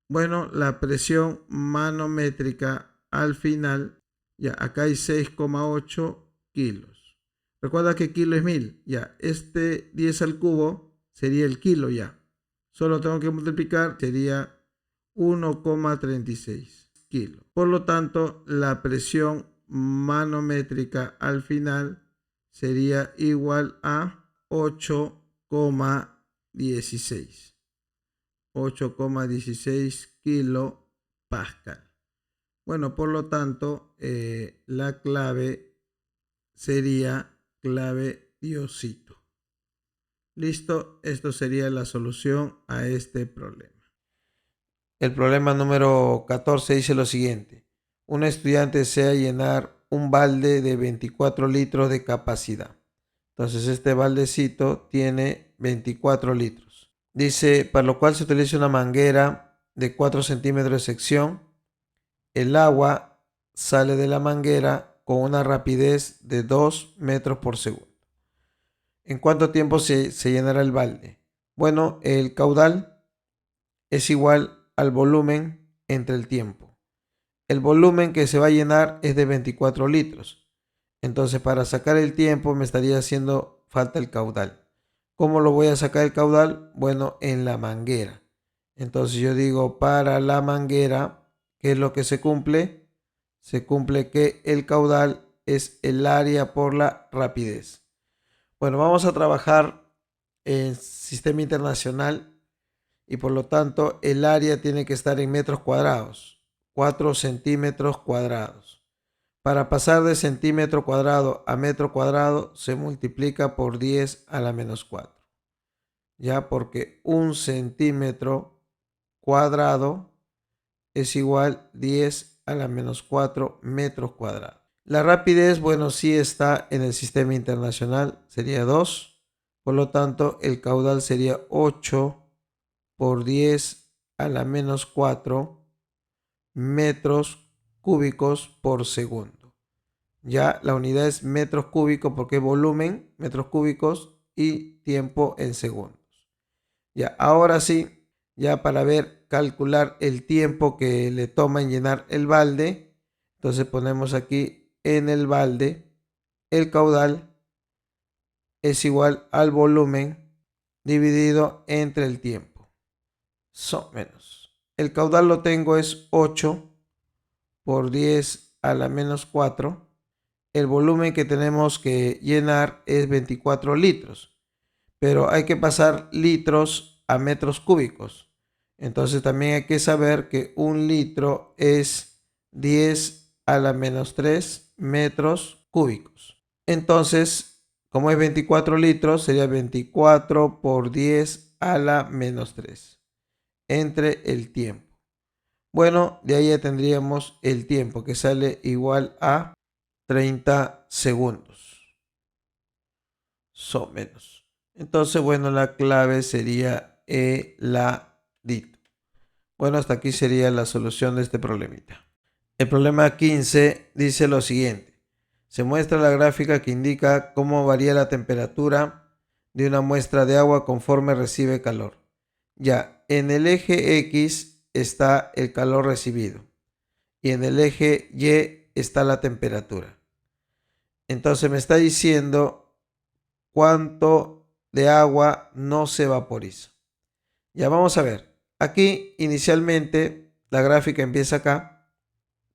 Bueno, la presión manométrica al final, ya acá hay 6,8 kilos. Recuerda que kilo es 1000. Ya, este 10 al cubo sería el kilo ya. Solo tengo que multiplicar, sería 1,36 kilos. Por lo tanto, la presión manométrica al final sería igual a 8,16. 8,16 kilopascal. Bueno, por lo tanto, la clave sería clave Diosito. Listo, esto sería la solución a este problema. El problema número 14 dice lo siguiente. Un estudiante desea llenar un balde de 24 litros de capacidad. Entonces este baldecito tiene 24 litros. Dice, para lo cual se utiliza una manguera de 4 centímetros de sección. El agua sale de la manguera con una rapidez de 2 metros por segundo. ¿En cuánto tiempo se llenará el balde? Bueno, el caudal es igual al volumen entre el tiempo. El volumen que se va a llenar es de 24 litros. Entonces, para sacar el tiempo me estaría haciendo falta el caudal. ¿Cómo lo voy a sacar el caudal? Bueno, en la manguera. Entonces yo digo, para la manguera, ¿qué es lo que se cumple? Se cumple que el caudal es el área por la rapidez. Bueno, vamos a trabajar en sistema internacional y por lo tanto el área tiene que estar en metros cuadrados, 4 centímetros cuadrados. Para pasar de centímetro cuadrado a metro cuadrado se multiplica por 10 a la menos 4. Ya porque un centímetro cuadrado es igual 10 a la menos 4 metros cuadrados. La rapidez, bueno, sí está en el sistema internacional, sería 2. Por lo tanto, el caudal sería 8 por 10 a la menos 4 metros cúbicos por segundo. Ya la unidad es metros cúbicos porque volumen, metros cúbicos y tiempo en segundos. Ya, ahora sí, ya para ver, calcular el tiempo que le toma en llenar el balde, entonces ponemos aquí en el balde, el caudal es igual al volumen dividido entre el tiempo. Menos. El caudal lo tengo es 8 por 10 a la menos 4. El volumen que tenemos que llenar es 24 litros. Pero hay que pasar litros a metros cúbicos. Entonces también hay que saber que un litro es 10 a la menos 3 metros cúbicos. Entonces, como es 24 litros, sería 24 por 10 a la menos 3 entre el tiempo. Bueno, de ahí ya tendríamos el tiempo que sale igual a 30 segundos. Menos. Entonces, bueno, la clave sería heladito. Bueno, hasta aquí sería la solución de este problemita. El problema 15 dice lo siguiente. Se muestra la gráfica que indica cómo varía la temperatura de una muestra de agua conforme recibe calor. Ya, en el eje X está el calor recibido y en el eje Y está la temperatura. Entonces me está diciendo cuánto de agua no se vaporiza. Ya vamos a ver. Aquí inicialmente la gráfica empieza acá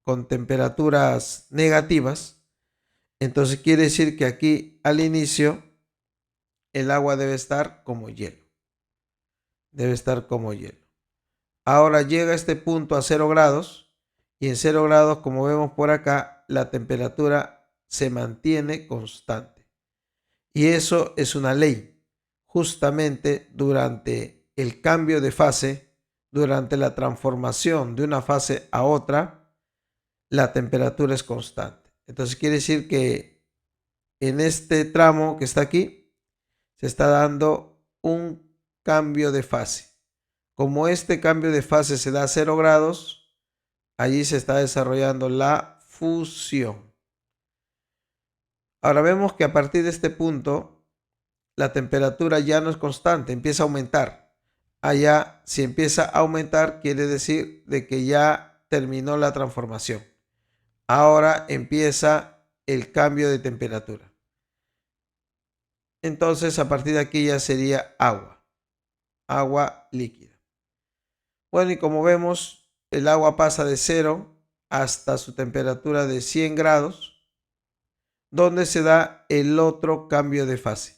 con temperaturas negativas. Entonces quiere decir que aquí al inicio el agua debe estar como hielo. Debe estar como hielo. Ahora llega este punto a 0 grados y en 0 grados, como vemos por acá, la temperatura se mantiene constante. Y eso es una ley. Justamente durante el cambio de fase, durante la transformación de una fase a otra, la temperatura es constante. Entonces quiere decir que en este tramo que está aquí, se está dando un cambio de fase. Como este cambio de fase se da a 0 grados, allí se está desarrollando la fusión. Ahora vemos que a partir de este punto, la temperatura ya no es constante, empieza a aumentar. Allá, si empieza a aumentar, quiere decir de que ya terminó la transformación. Ahora empieza el cambio de temperatura. Entonces, a partir de aquí ya sería agua líquida. Bueno, y como vemos, el agua pasa de 0 hasta su temperatura de 100 grados, donde se da el otro cambio de fase.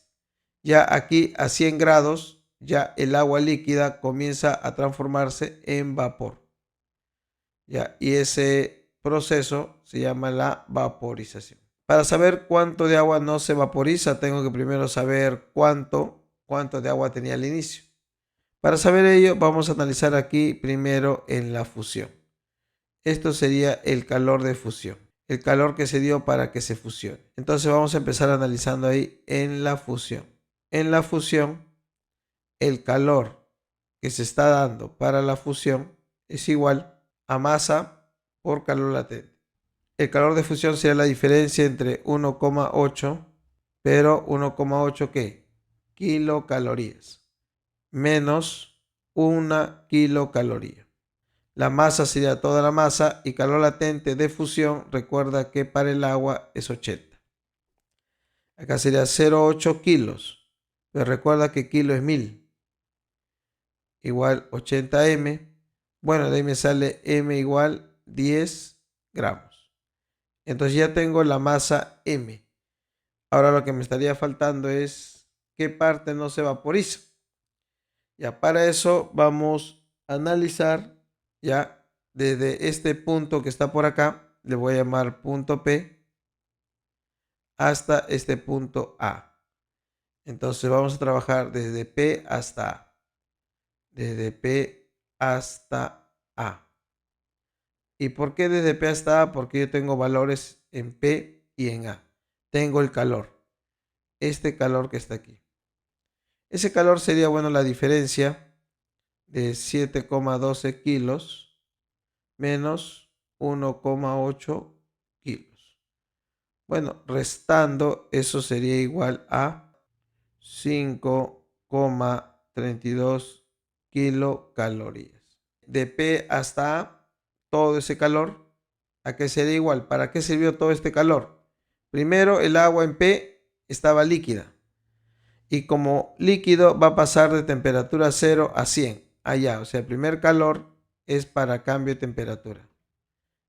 Ya aquí a 100 grados, ya el agua líquida comienza a transformarse en vapor. Ya, y ese proceso se llama la vaporización. Para saber cuánto de agua no se vaporiza, tengo que primero saber cuánto de agua tenía al inicio. Para saber ello, vamos a analizar aquí primero en la fusión. Esto sería el calor de fusión, el calor que se dio para que se fusione. Entonces vamos a empezar analizando ahí en la fusión. En la fusión, el calor que se está dando para la fusión es igual a masa por calor latente. El calor de fusión sería la diferencia entre 1,8, pero 1,8 ¿qué? Kilocalorías, menos 1 kilocaloría. La masa sería toda la masa y calor latente de fusión, recuerda que para el agua es 80. Acá sería 0,8 kilos, pero recuerda que kilo es 1000. Igual 80 m. Bueno, de ahí me sale m igual 10 gramos. Entonces ya tengo la masa m. Ahora lo que me estaría faltando es qué parte no se vaporiza. Ya para eso vamos a analizar ya desde este punto que está por acá, le voy a llamar punto P, hasta este punto A. Entonces vamos a trabajar desde P hasta A. Desde P hasta A. ¿Y por qué desde P hasta A? Porque yo tengo valores en P y en A. Tengo el calor. Este calor que está aquí. Ese calor sería, bueno, la diferencia de 7,12 kilos menos 1,8 kilos. Bueno, restando, eso sería igual a 5,32 kilocalorías. De P hasta A, todo ese calor, ¿a qué sería igual? ¿Para qué sirvió todo este calor? Primero, el agua en P estaba líquida. Y como líquido va a pasar de temperatura 0 a 100. Allá, o sea, el primer calor es para cambio de temperatura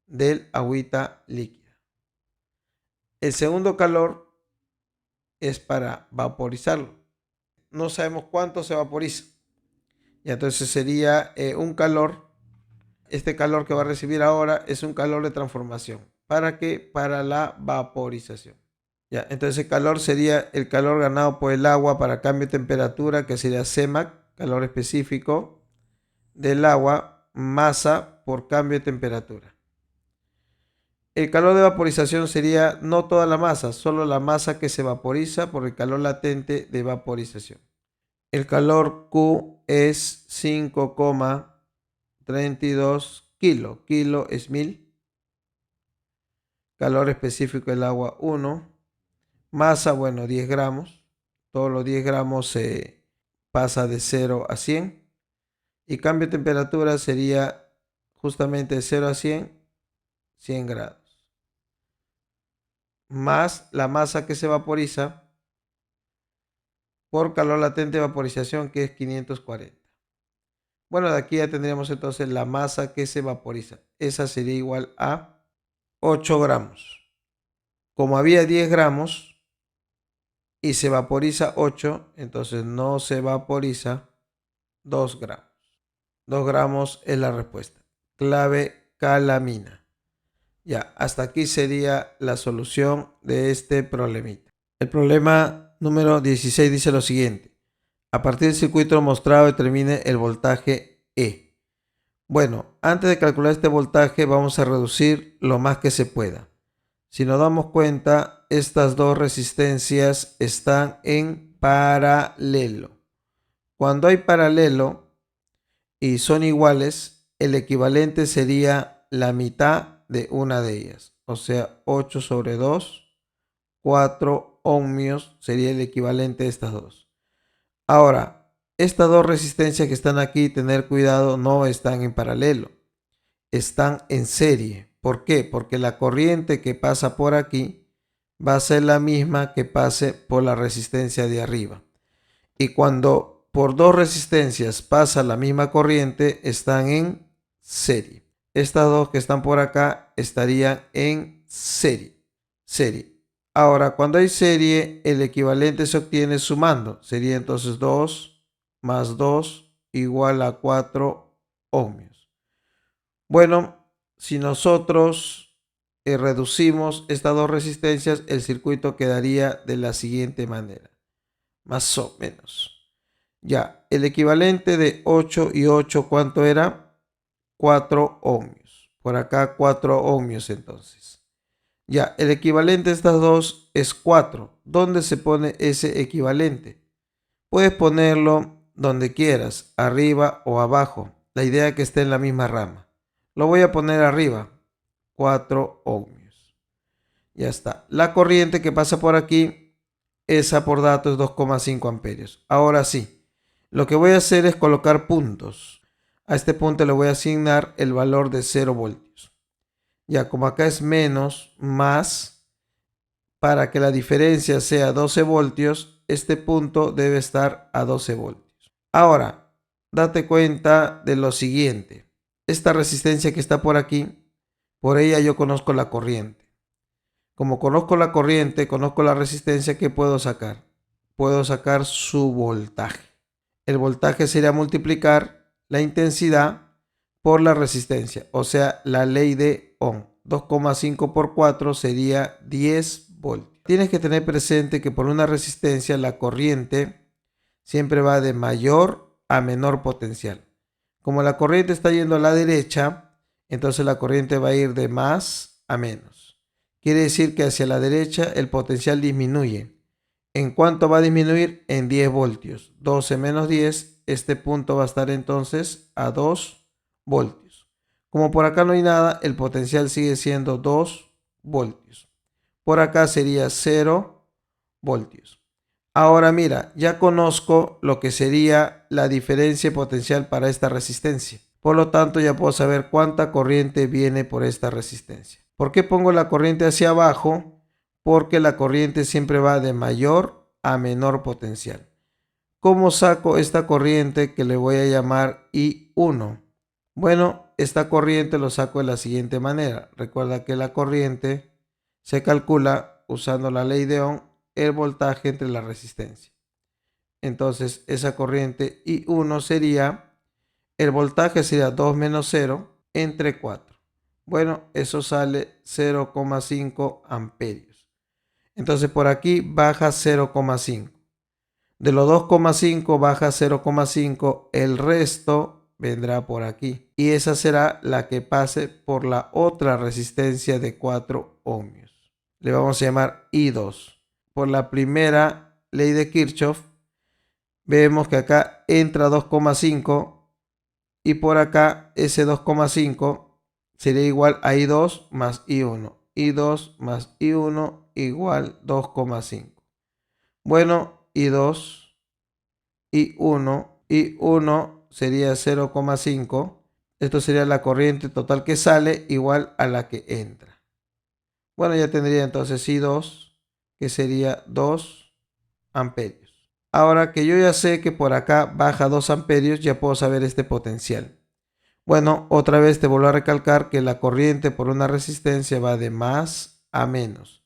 del agüita líquida. El segundo calor es para vaporizarlo. No sabemos cuánto se vaporiza. Y entonces sería un calor. Este calor que va a recibir ahora es un calor de transformación. ¿Para qué? Para la vaporización. Ya, entonces el calor sería el calor ganado por el agua para cambio de temperatura, que sería CMAC, calor específico del agua, masa por cambio de temperatura. El calor de vaporización sería no toda la masa, solo la masa que se vaporiza por el calor latente de vaporización. El calor Q es 5,32 kilos. Kilo es 1000. Calor específico del agua 1. Masa, bueno, 10 gramos. Todos los 10 gramos se pasa de 0 a 100. Y cambio de temperatura sería justamente de 0 a 100, 100 grados. Más la masa que se vaporiza por calor latente de vaporización, que es 540. Bueno, de aquí ya tendríamos entonces la masa que se vaporiza. Esa sería igual a 8 gramos. Como había 10 gramos y se vaporiza 8, entonces no se vaporiza 2 gramos. 2 gramos es la respuesta. Clave calamina. Ya, hasta aquí sería la solución de este problemita. El problema número 16 dice lo siguiente. A partir del circuito mostrado determine el voltaje E. Bueno, antes de calcular este voltaje vamos a reducir lo más que se pueda. Si nos damos cuenta, estas dos resistencias están en paralelo. Cuando hay paralelo y son iguales, el equivalente sería la mitad de una de ellas. O sea, 8 sobre 2, 4 ohmios sería el equivalente de estas dos. Ahora, estas dos resistencias que están aquí, tener cuidado, no están en paralelo, están en serie. ¿Por qué? Porque la corriente que pasa por aquí va a ser la misma que pase por la resistencia de arriba. Y cuando por dos resistencias pasa la misma corriente, están en serie. Estas dos que están por acá estarían en serie. Ahora, cuando hay serie, el equivalente se obtiene sumando. Sería entonces 2 más 2 igual a 4 ohmios. Bueno, si nosotros reducimos estas dos resistencias, el circuito quedaría de la siguiente manera. Más o menos. Ya, el equivalente de 8 y 8, ¿cuánto era? 4 ohmios. Por acá 4 ohmios entonces. Ya, el equivalente de estas dos es 4. ¿Dónde se pone ese equivalente? Puedes ponerlo donde quieras, arriba o abajo. La idea es que esté en la misma rama. Lo voy a poner arriba, 4 ohmios. Ya está. La corriente que pasa por aquí, esa por dato es 2,5 amperios. Ahora sí, lo que voy a hacer es colocar puntos. A este punto le voy a asignar el valor de 0 voltios. Ya como acá es menos, más, para que la diferencia sea 12 voltios, este punto debe estar a 12 voltios. Ahora, date cuenta de lo siguiente. Esta resistencia que está por aquí, por ella yo conozco la corriente. Como conozco la corriente, conozco la resistencia, ¿qué puedo sacar? Puedo sacar su voltaje. El voltaje sería multiplicar la intensidad por la resistencia, o sea, la ley de Ohm. 2,5 por 4 sería 10 voltios. Tienes que tener presente que por una resistencia la corriente siempre va de mayor a menor potencial. Como la corriente está yendo a la derecha, entonces la corriente va a ir de más a menos. Quiere decir que hacia la derecha el potencial disminuye. ¿En cuánto va a disminuir? En 10 voltios. 12 menos 10, este punto va a estar entonces a 2 voltios. Como por acá no hay nada, el potencial sigue siendo 2 voltios. Por acá sería 0 voltios. Ahora mira, ya conozco lo que sería la diferencia potencial para esta resistencia. Por lo tanto, ya puedo saber cuánta corriente viene por esta resistencia. ¿Por qué pongo la corriente hacia abajo? Porque la corriente siempre va de mayor a menor potencial. ¿Cómo saco esta corriente que le voy a llamar I1? Bueno, esta corriente lo saco de la siguiente manera. Recuerda que la corriente se calcula usando la ley de Ohm, el voltaje entre la resistencia. Entonces, esa corriente I1 sería, el voltaje sería 2 menos 0 entre 4. Bueno, eso sale 0,5 amperios. Entonces, por aquí baja 0,5. De los 2,5 baja 0,5, el resto vendrá por aquí. Y esa será la que pase por la otra resistencia de 4 ohmios. Le vamos a llamar I2. Por la primera ley de Kirchhoff, vemos que acá entra 2,5 y por acá ese 2,5 sería igual a I2 más I1. I2 más I1 igual 2,5. Bueno, I2, I1 sería 0,5. Esto sería la corriente total que sale igual a la que entra. Bueno, ya tendría entonces I2, que sería 2 amperios. Ahora que yo ya sé que por acá baja 2 amperios, ya puedo saber este potencial. Bueno, otra vez te vuelvo a recalcar que la corriente por una resistencia va de más a menos.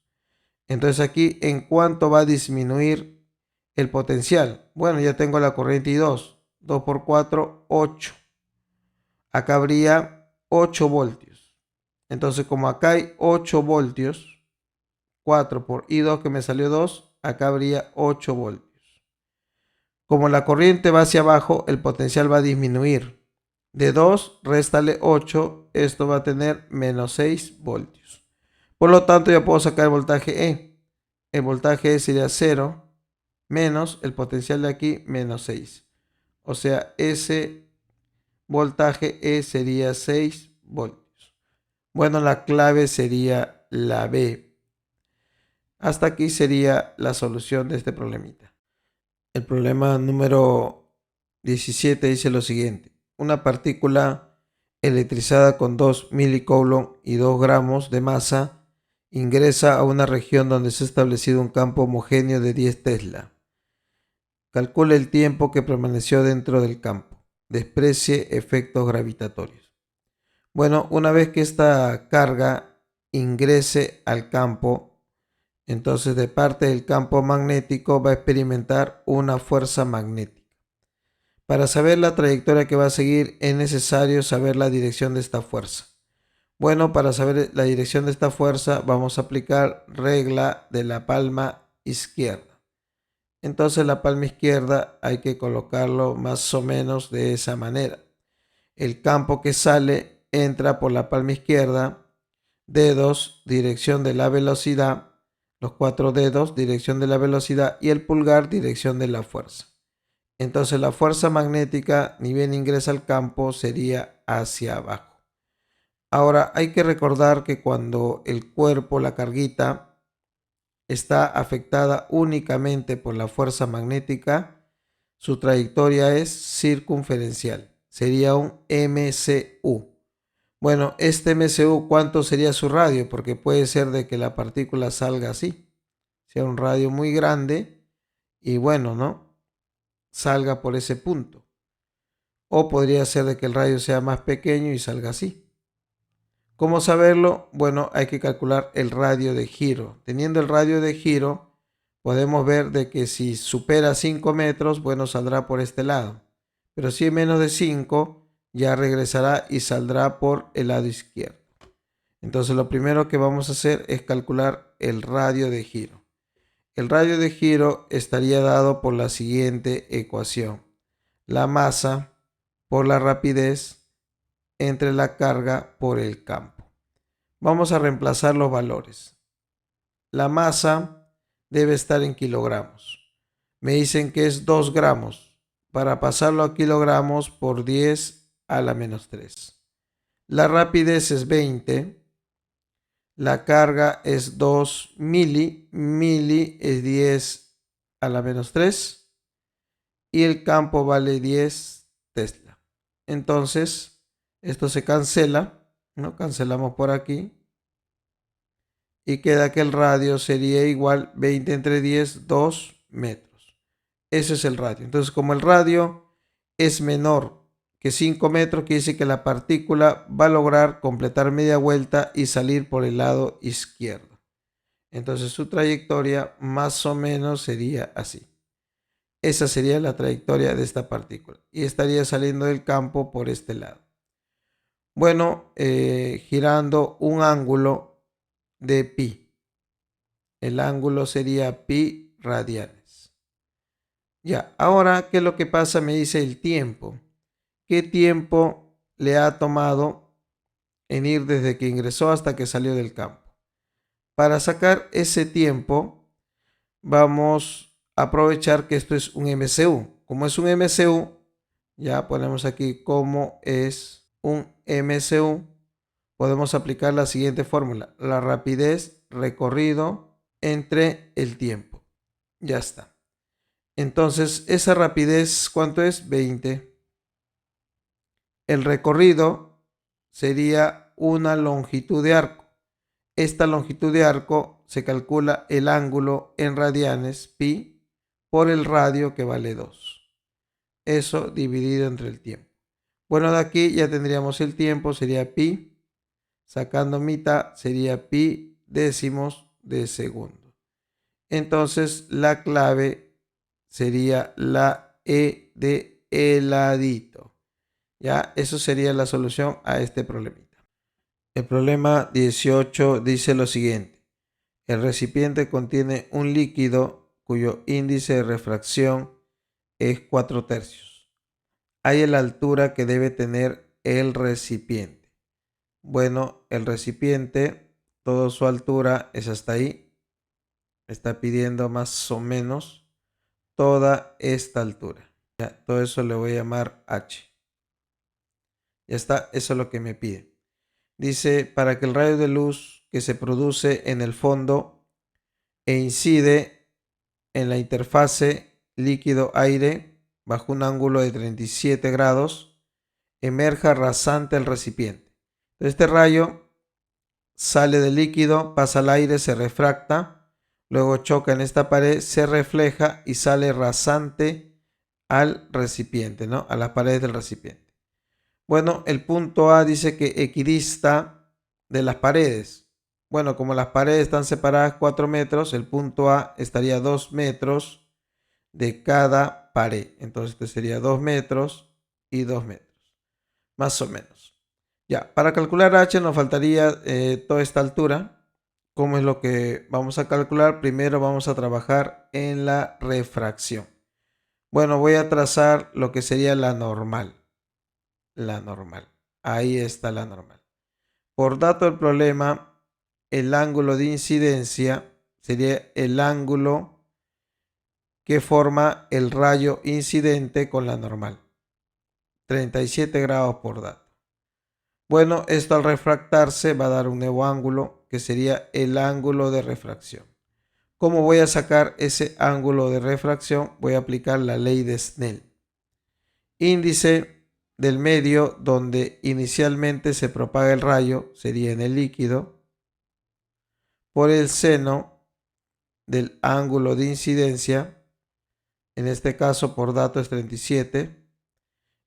Entonces aquí, ¿en cuánto va a disminuir el potencial? Bueno, ya tengo la corriente I2. 2 por 4, 8. Acá habría 8 voltios. Entonces, como acá hay 8 voltios, 4 por I2 que me salió 2, acá habría 8 voltios. Como la corriente va hacia abajo, el potencial va a disminuir. De 2, réstale 8, esto va a tener menos 6 voltios. Por lo tanto, ya puedo sacar el voltaje E. El voltaje E sería 0 menos el potencial de aquí, menos 6. O sea, ese voltaje E sería 6 voltios. Bueno, la clave sería la B. Hasta aquí sería la solución de este problemita. El problema número 17 dice lo siguiente. Una partícula electrizada con 2 milicoulomb y 2 gramos de masa ingresa a una región donde se ha establecido un campo homogéneo de 10 Tesla. Calcula el tiempo que permaneció dentro del campo. Desprecie efectos gravitatorios. Bueno, una vez que esta carga ingrese al campo, entonces de parte del campo magnético va a experimentar una fuerza magnética. Para saber la trayectoria que va a seguir es necesario saber la dirección de esta fuerza. Bueno, para saber la dirección de esta fuerza vamos a aplicar regla de la palma izquierda. Entonces la palma izquierda hay que colocarlo más o menos de esa manera. El campo que sale entra por la palma izquierda, dedos, dirección de la velocidad, los 4 dedos, dirección de la velocidad y el pulgar, dirección de la fuerza. Entonces la fuerza magnética, ni bien ingresa al campo, sería hacia abajo. Ahora hay que recordar que cuando el cuerpo, la carguita, está afectada únicamente por la fuerza magnética, su trayectoria es circunferencial. sería un MCU. Bueno, este MCU, ¿cuánto sería su radio? Porque puede ser de que la partícula salga así, sea un radio muy grande y bueno, ¿no? Salga por ese punto. O podría ser de que el radio sea más pequeño y salga así. ¿Cómo saberlo? Bueno, hay que calcular el radio de giro. Teniendo el radio de giro, podemos ver de que si supera 5 metros, bueno, saldrá por este lado. Pero si es menos de 5, ya regresará y saldrá por el lado izquierdo. Entonces lo primero que vamos a hacer es calcular el radio de giro. El radio de giro estaría dado por la siguiente ecuación. La masa por la rapidez entre la carga por el campo. Vamos a reemplazar los valores. La masa debe estar en kilogramos. Me dicen que es 2 gramos. Para pasarlo a kilogramos por 10 a la menos 3. La rapidez es 20. La carga es 2 mili. Mili es 10 a la menos 3. Y el campo vale 10 Tesla. Entonces, esto se cancela, ¿no? Cancelamos por aquí. Y queda que el radio sería igual 20 entre 10, 2 metros. Ese es el radio. Entonces, como el radio es menor que 5 metros, quiere decir que la partícula va a lograr completar media vuelta y salir por el lado izquierdo. Entonces, su trayectoria más o menos sería así. Esa sería la trayectoria de esta partícula. Y estaría saliendo del campo por este lado. Bueno, girando un ángulo de pi. El ángulo sería pi radianes. Ya, ahora, ¿qué es lo que pasa? Me dice el tiempo. ¿Qué tiempo le ha tomado en ir desde que ingresó hasta que salió del campo? Para sacar ese tiempo, vamos a aprovechar que esto es un MCU. Como es un MCU, ya ponemos aquí cómo es un MCU. Podemos aplicar la siguiente fórmula. La rapidez recorrido entre el tiempo. Ya está. Entonces, esa rapidez, ¿cuánto es? 20. El recorrido sería una longitud de arco. Esta longitud de arco se calcula el ángulo en radianes, pi, por el radio que vale 2. Eso dividido entre el tiempo. Bueno, de aquí ya tendríamos el tiempo, sería pi. Sacando mitad sería pi décimos de segundo. Entonces la clave sería la E de heladito. Ya, eso sería la solución a este problemita. El problema 18 dice lo siguiente. El recipiente contiene un líquido cuyo índice de refracción es 4/3. Hay la altura que debe tener el recipiente. Bueno, el recipiente, toda su altura es hasta ahí. Está pidiendo más o menos toda esta altura. Ya, todo eso le voy a llamar H. Ya está, eso es lo que me pide. Dice, para que el rayo de luz que se produce en el fondo e incide en la interfase líquido-aire bajo un ángulo de 37 grados, emerja rasante el recipiente. Este rayo sale del líquido, pasa al aire, se refracta, luego choca en esta pared, se refleja y sale rasante al recipiente, ¿no? A la pared del recipiente. Bueno, el punto A dice que equidista de las paredes. Bueno, como las paredes están separadas 4 metros, el punto A estaría 2 metros de cada pared. Entonces, este sería 2 metros y 2 metros, más o menos. Ya, para calcular H nos faltaría toda esta altura. ¿Cómo es lo que vamos a calcular? Primero vamos a trabajar en la refracción. Bueno, voy a trazar lo que sería la normal. La normal. Ahí está la normal. Por dato del problema, el ángulo de incidencia sería el ángulo que forma el rayo incidente con la normal. 37 grados por dato. Bueno, esto al refractarse va a dar un nuevo ángulo que sería el ángulo de refracción. ¿Cómo voy a sacar ese ángulo de refracción? Voy a aplicar la ley de Snell. Índice del medio donde inicialmente se propaga el rayo, sería en el líquido, por el seno del ángulo de incidencia, en este caso por dato es 37,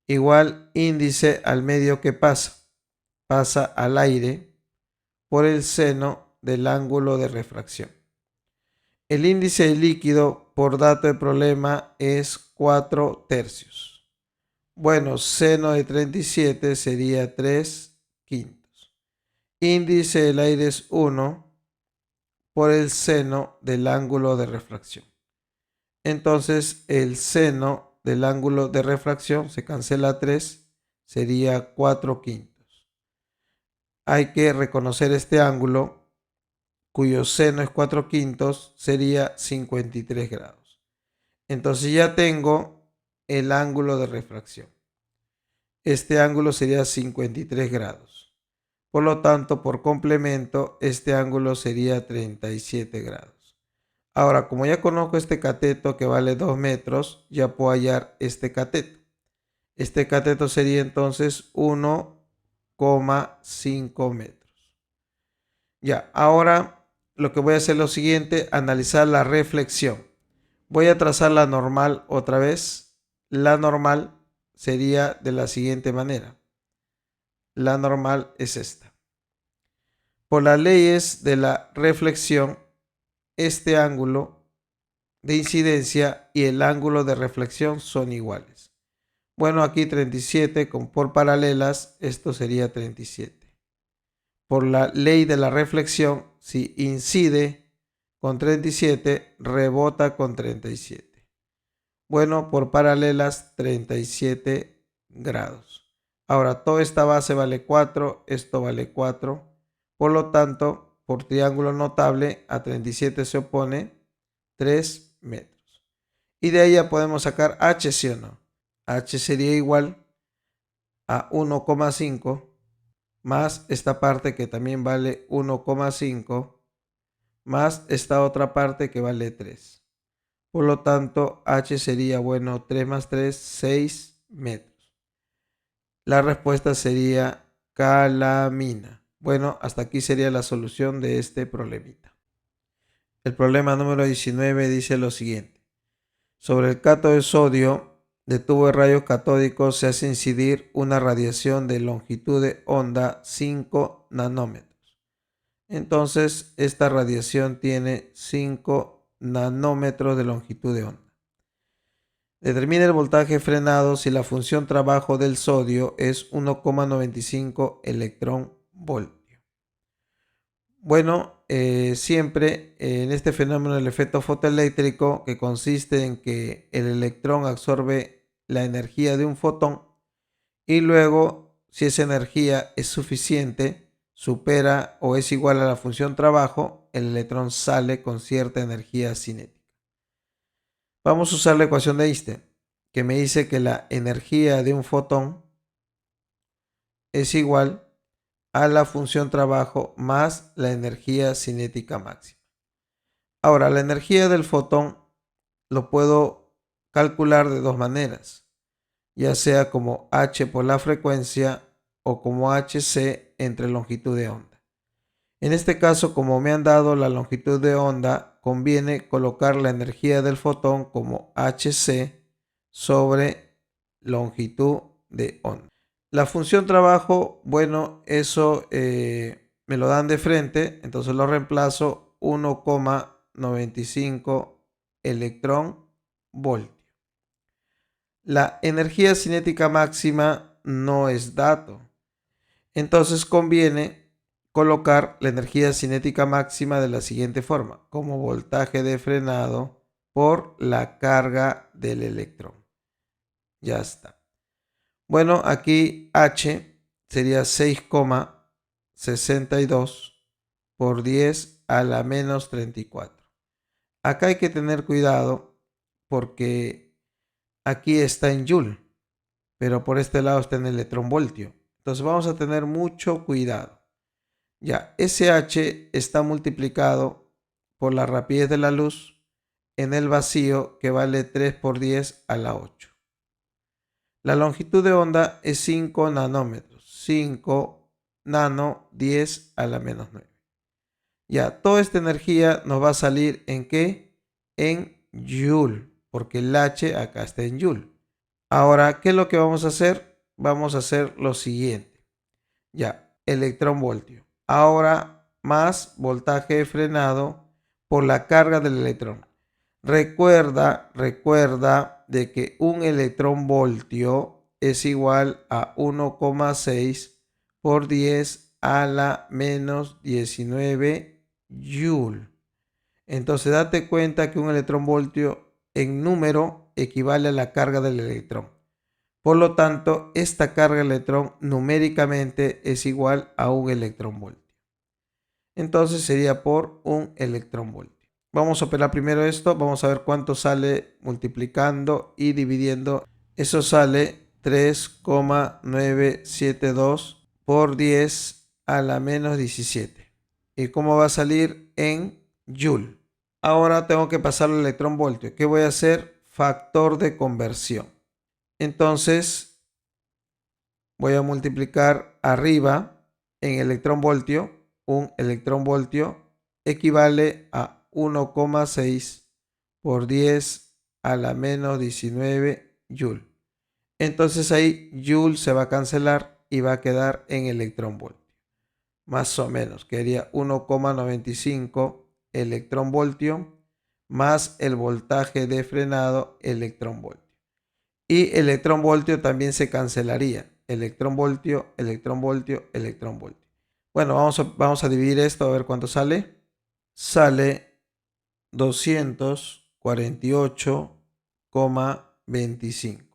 igual índice al medio que pasa al aire, por el seno del ángulo de refracción. El índice del líquido por dato de problema es 4/3. Bueno, seno de 37 sería 3/5. Índice del aire es 1 por el seno del ángulo de refracción. Entonces el seno del ángulo de refracción se cancela 3, sería 4/5. Hay que reconocer este ángulo cuyo seno es 4/5, sería 53 grados. Entonces ya tengo el ángulo de refracción. Este ángulo sería 53 grados. Por lo tanto, por complemento, este ángulo sería 37 grados. Ahora, como ya conozco este cateto que vale 2 metros, ya puedo hallar este cateto. Este cateto sería entonces 1,5 metros. Ya, ahora lo que voy a hacer es lo siguiente, analizar la reflexión. Voy a trazar la normal otra vez. La normal sería de la siguiente manera. La normal es esta. Por las leyes de la reflexión, este ángulo de incidencia y el ángulo de reflexión son iguales. Bueno, aquí 37 por paralelas, esto sería 37. Por la ley de la reflexión, si incide con 37, rebota con 37. Bueno, por paralelas, 37 grados. Ahora, toda esta base vale 4, esto vale 4. Por lo tanto, por triángulo notable, a 37 se opone 3 metros. Y de ahí ya podemos sacar h, ¿sí o no? H sería igual a 1,5 más esta parte que también vale 1,5 más esta otra parte que vale 3. Por lo tanto, h sería, bueno, 3 más 3, 6 metros. La respuesta sería calamina. Bueno, hasta aquí sería la solución de este problemita. El problema número 19 dice lo siguiente. Sobre el cátodo de sodio de tubo de rayos catódicos se hace incidir una radiación de longitud de onda 5 nanómetros. Entonces, esta radiación tiene 5 nanómetros de longitud de onda. Determina el voltaje frenado si la función trabajo del sodio es 1,95 electrón-voltio. Bueno, siempre en este fenómeno del efecto fotoeléctrico, que consiste en que el electrón absorbe la energía de un fotón y luego, si esa energía es suficiente, supera o es igual a la función trabajo, el electrón sale con cierta energía cinética. Vamos a usar la ecuación de Einstein, que me dice que la energía de un fotón es igual a la función trabajo más la energía cinética máxima. Ahora, la energía del fotón lo puedo calcular de dos maneras, ya sea como h por la frecuencia o como hc entre longitud de onda. En este caso, como me han dado la longitud de onda, conviene colocar la energía del fotón como hc sobre longitud de onda. La función trabajo, bueno, eso me lo dan de frente, entonces lo reemplazo 1,95 electrón-voltio. La energía cinética máxima no es dato, entonces conviene colocar la energía cinética máxima de la siguiente forma, como voltaje de frenado por la carga del electrón. Ya está. Bueno, aquí H sería 6,62 por 10 a la menos 34. Acá hay que tener cuidado porque aquí está en Joule, pero por este lado está en electronvoltio. Entonces vamos a tener mucho cuidado. Ya, SH está multiplicado por la rapidez de la luz en el vacío, que vale 3 por 10 a la 8. La longitud de onda es 5 nanómetros. 5 nano 10 a la menos 9. Ya, toda esta energía nos va a salir ¿en qué? En Joule, porque el H acá está en Joule. Ahora, ¿qué es lo que vamos a hacer? Vamos a hacer lo siguiente. Ya, electronvoltio. Ahora más voltaje de frenado por la carga del electrón. Recuerda de que un electronvoltio es igual a 1,6 por 10 a la menos 19 Joule. Entonces date cuenta que un electronvoltio en número equivale a la carga del electrón. Por lo tanto, esta carga del electrón numéricamente es igual a un electronvoltio. Entonces sería por un electronvoltio. Vamos a operar primero esto. Vamos a ver cuánto sale multiplicando y dividiendo. Eso sale 3,972 por 10 a la menos 17. ¿Y cómo va a salir? En Joule. Ahora tengo que pasarlo al electronvoltio. ¿Qué voy a hacer? Factor de conversión. Entonces voy a multiplicar arriba en electronvoltio. Un electronvoltio equivale a 1,6 por 10 a la menos 19 Joule. Entonces ahí Joule se va a cancelar y va a quedar en electronvoltio. Más o menos, quedaría 1,95 electronvoltio más el voltaje de frenado electronvoltio. Y electronvoltio también se cancelaría. Electronvoltio, electronvoltio, electronvoltio. Bueno, vamos a dividir esto a ver cuánto sale. Sale 248,25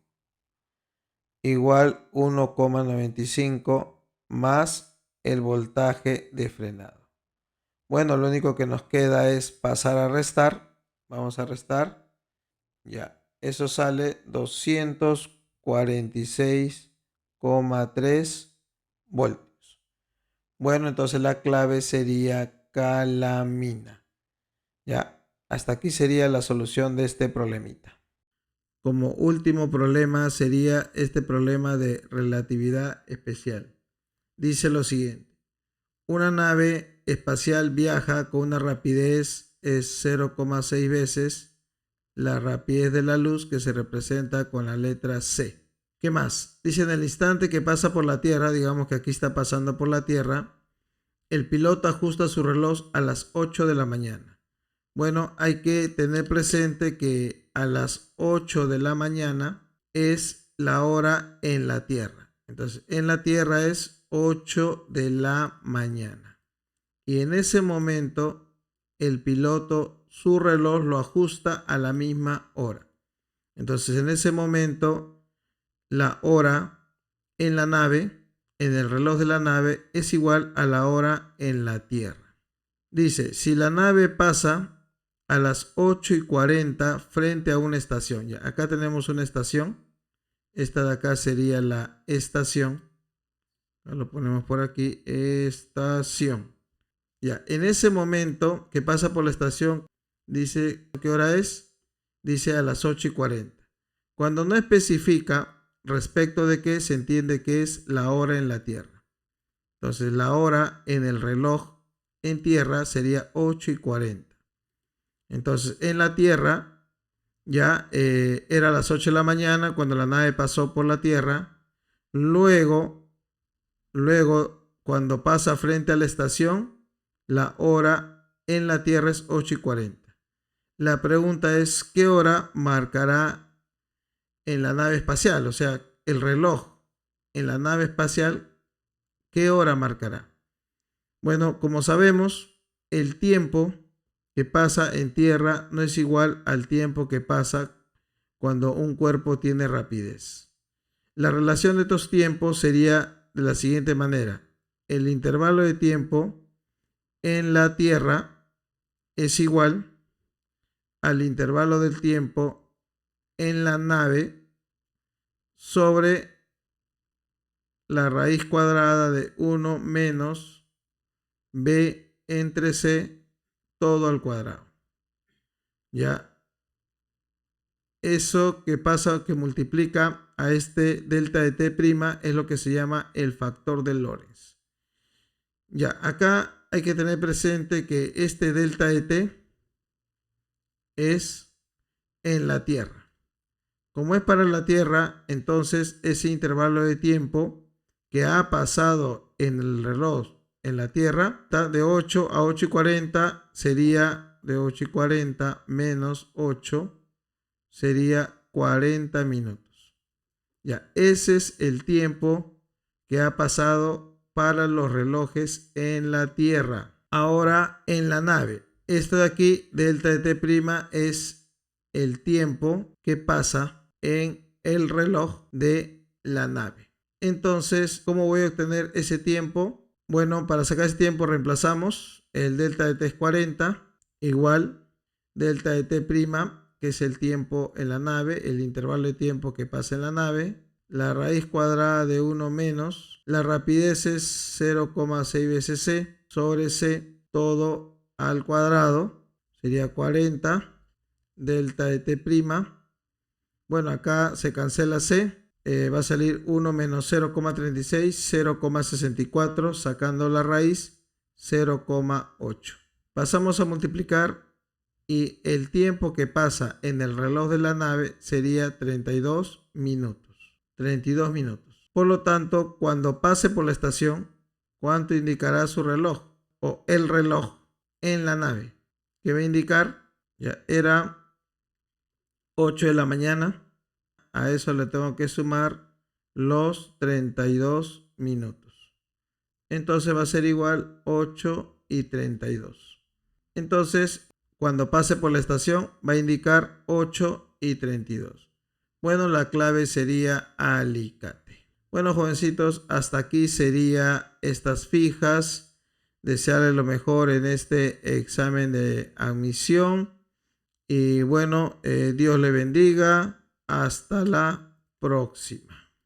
igual 1,95 más el voltaje de frenado. Bueno, lo único que nos queda es pasar a restar. Vamos a restar. Ya, eso sale 246,3 voltios. Bueno, entonces la clave sería calamina. Ya, hasta aquí sería la solución de este problemita. Como último problema sería este problema de relatividad especial. Dice lo siguiente. Una nave espacial viaja con una rapidez es 0,6 veces la rapidez de la luz, que se representa con la letra C. ¿Qué más? Dice en el instante que pasa por la Tierra, digamos que aquí está pasando por la Tierra, el piloto ajusta su reloj a las 8 de la mañana. Bueno, hay que tener presente que a las 8 de la mañana es la hora en la Tierra. Entonces, en la Tierra es 8 de la mañana. Y en ese momento, el piloto, su reloj lo ajusta a la misma hora. Entonces, en ese momento, la hora en la nave, en el reloj de la nave, es igual a la hora en la Tierra. Dice, si la nave pasa a las 8:40 frente a una estación. Ya, acá tenemos una estación. Esta de acá sería la estación. Lo ponemos por aquí, estación. Ya, en ese momento que pasa por la estación, dice, ¿qué hora es? Dice a las 8:40. Cuando no especifica respecto de qué, se entiende que es la hora en la Tierra. Entonces, la hora en el reloj en Tierra sería 8:40. Entonces, en la Tierra ya era las 8 de la mañana cuando la nave pasó por la Tierra. Luego, cuando pasa frente a la estación, la hora en la Tierra es 8:40. La pregunta es, ¿qué hora marcará en la nave espacial? O sea, el reloj en la nave espacial, ¿qué hora marcará? Bueno, como sabemos, el tiempo que pasa en Tierra no es igual al tiempo que pasa cuando un cuerpo tiene rapidez. La relación de estos tiempos sería de la siguiente manera. El intervalo de tiempo en la Tierra es igual al intervalo del tiempo en la nave sobre la raíz cuadrada de 1 menos b entre c todo al cuadrado. Ya, eso que pasa, que multiplica a este delta de t' es lo que se llama el factor de Lorentz. Ya, acá hay que tener presente que este delta de t es en la Tierra. Como es para la Tierra, entonces ese intervalo de tiempo que ha pasado en el reloj en la Tierra está de 8 a 8:40, sería de 8:40 menos 8, sería 40 minutos. Ya, ese es el tiempo que ha pasado para los relojes en la Tierra. Ahora en la nave. Esto de aquí, delta de t' es el tiempo que pasa en el reloj de la nave. Entonces, ¿cómo voy a obtener ese tiempo? Bueno, para sacar ese tiempo reemplazamos el delta de t es 40 igual delta de t', que es el tiempo en la nave, el intervalo de tiempo que pasa en la nave. La raíz cuadrada de 1 menos, la rapidez es 0,6 veces c sobre c todo al cuadrado, sería 40 delta de t'. Bueno, acá se cancela c, va a salir 1 menos 0,36, 0,64, sacando la raíz, 0,8. Pasamos a multiplicar y el tiempo que pasa en el reloj de la nave sería 32 minutos. 32 minutos. Por lo tanto, cuando pase por la estación, ¿cuánto indicará su reloj o el reloj en la nave? ¿Qué va a indicar? Ya era 8 de la mañana. A eso le tengo que sumar los 32 minutos. Entonces va a ser igual 8 y 32. Entonces, cuando pase por la estación, va a indicar 8 y 32. Bueno, la clave sería alicate. Bueno, jovencitos, hasta aquí sería estas fijas. Desearles lo mejor en este examen de admisión. Y bueno, Dios le bendiga. Hasta la próxima.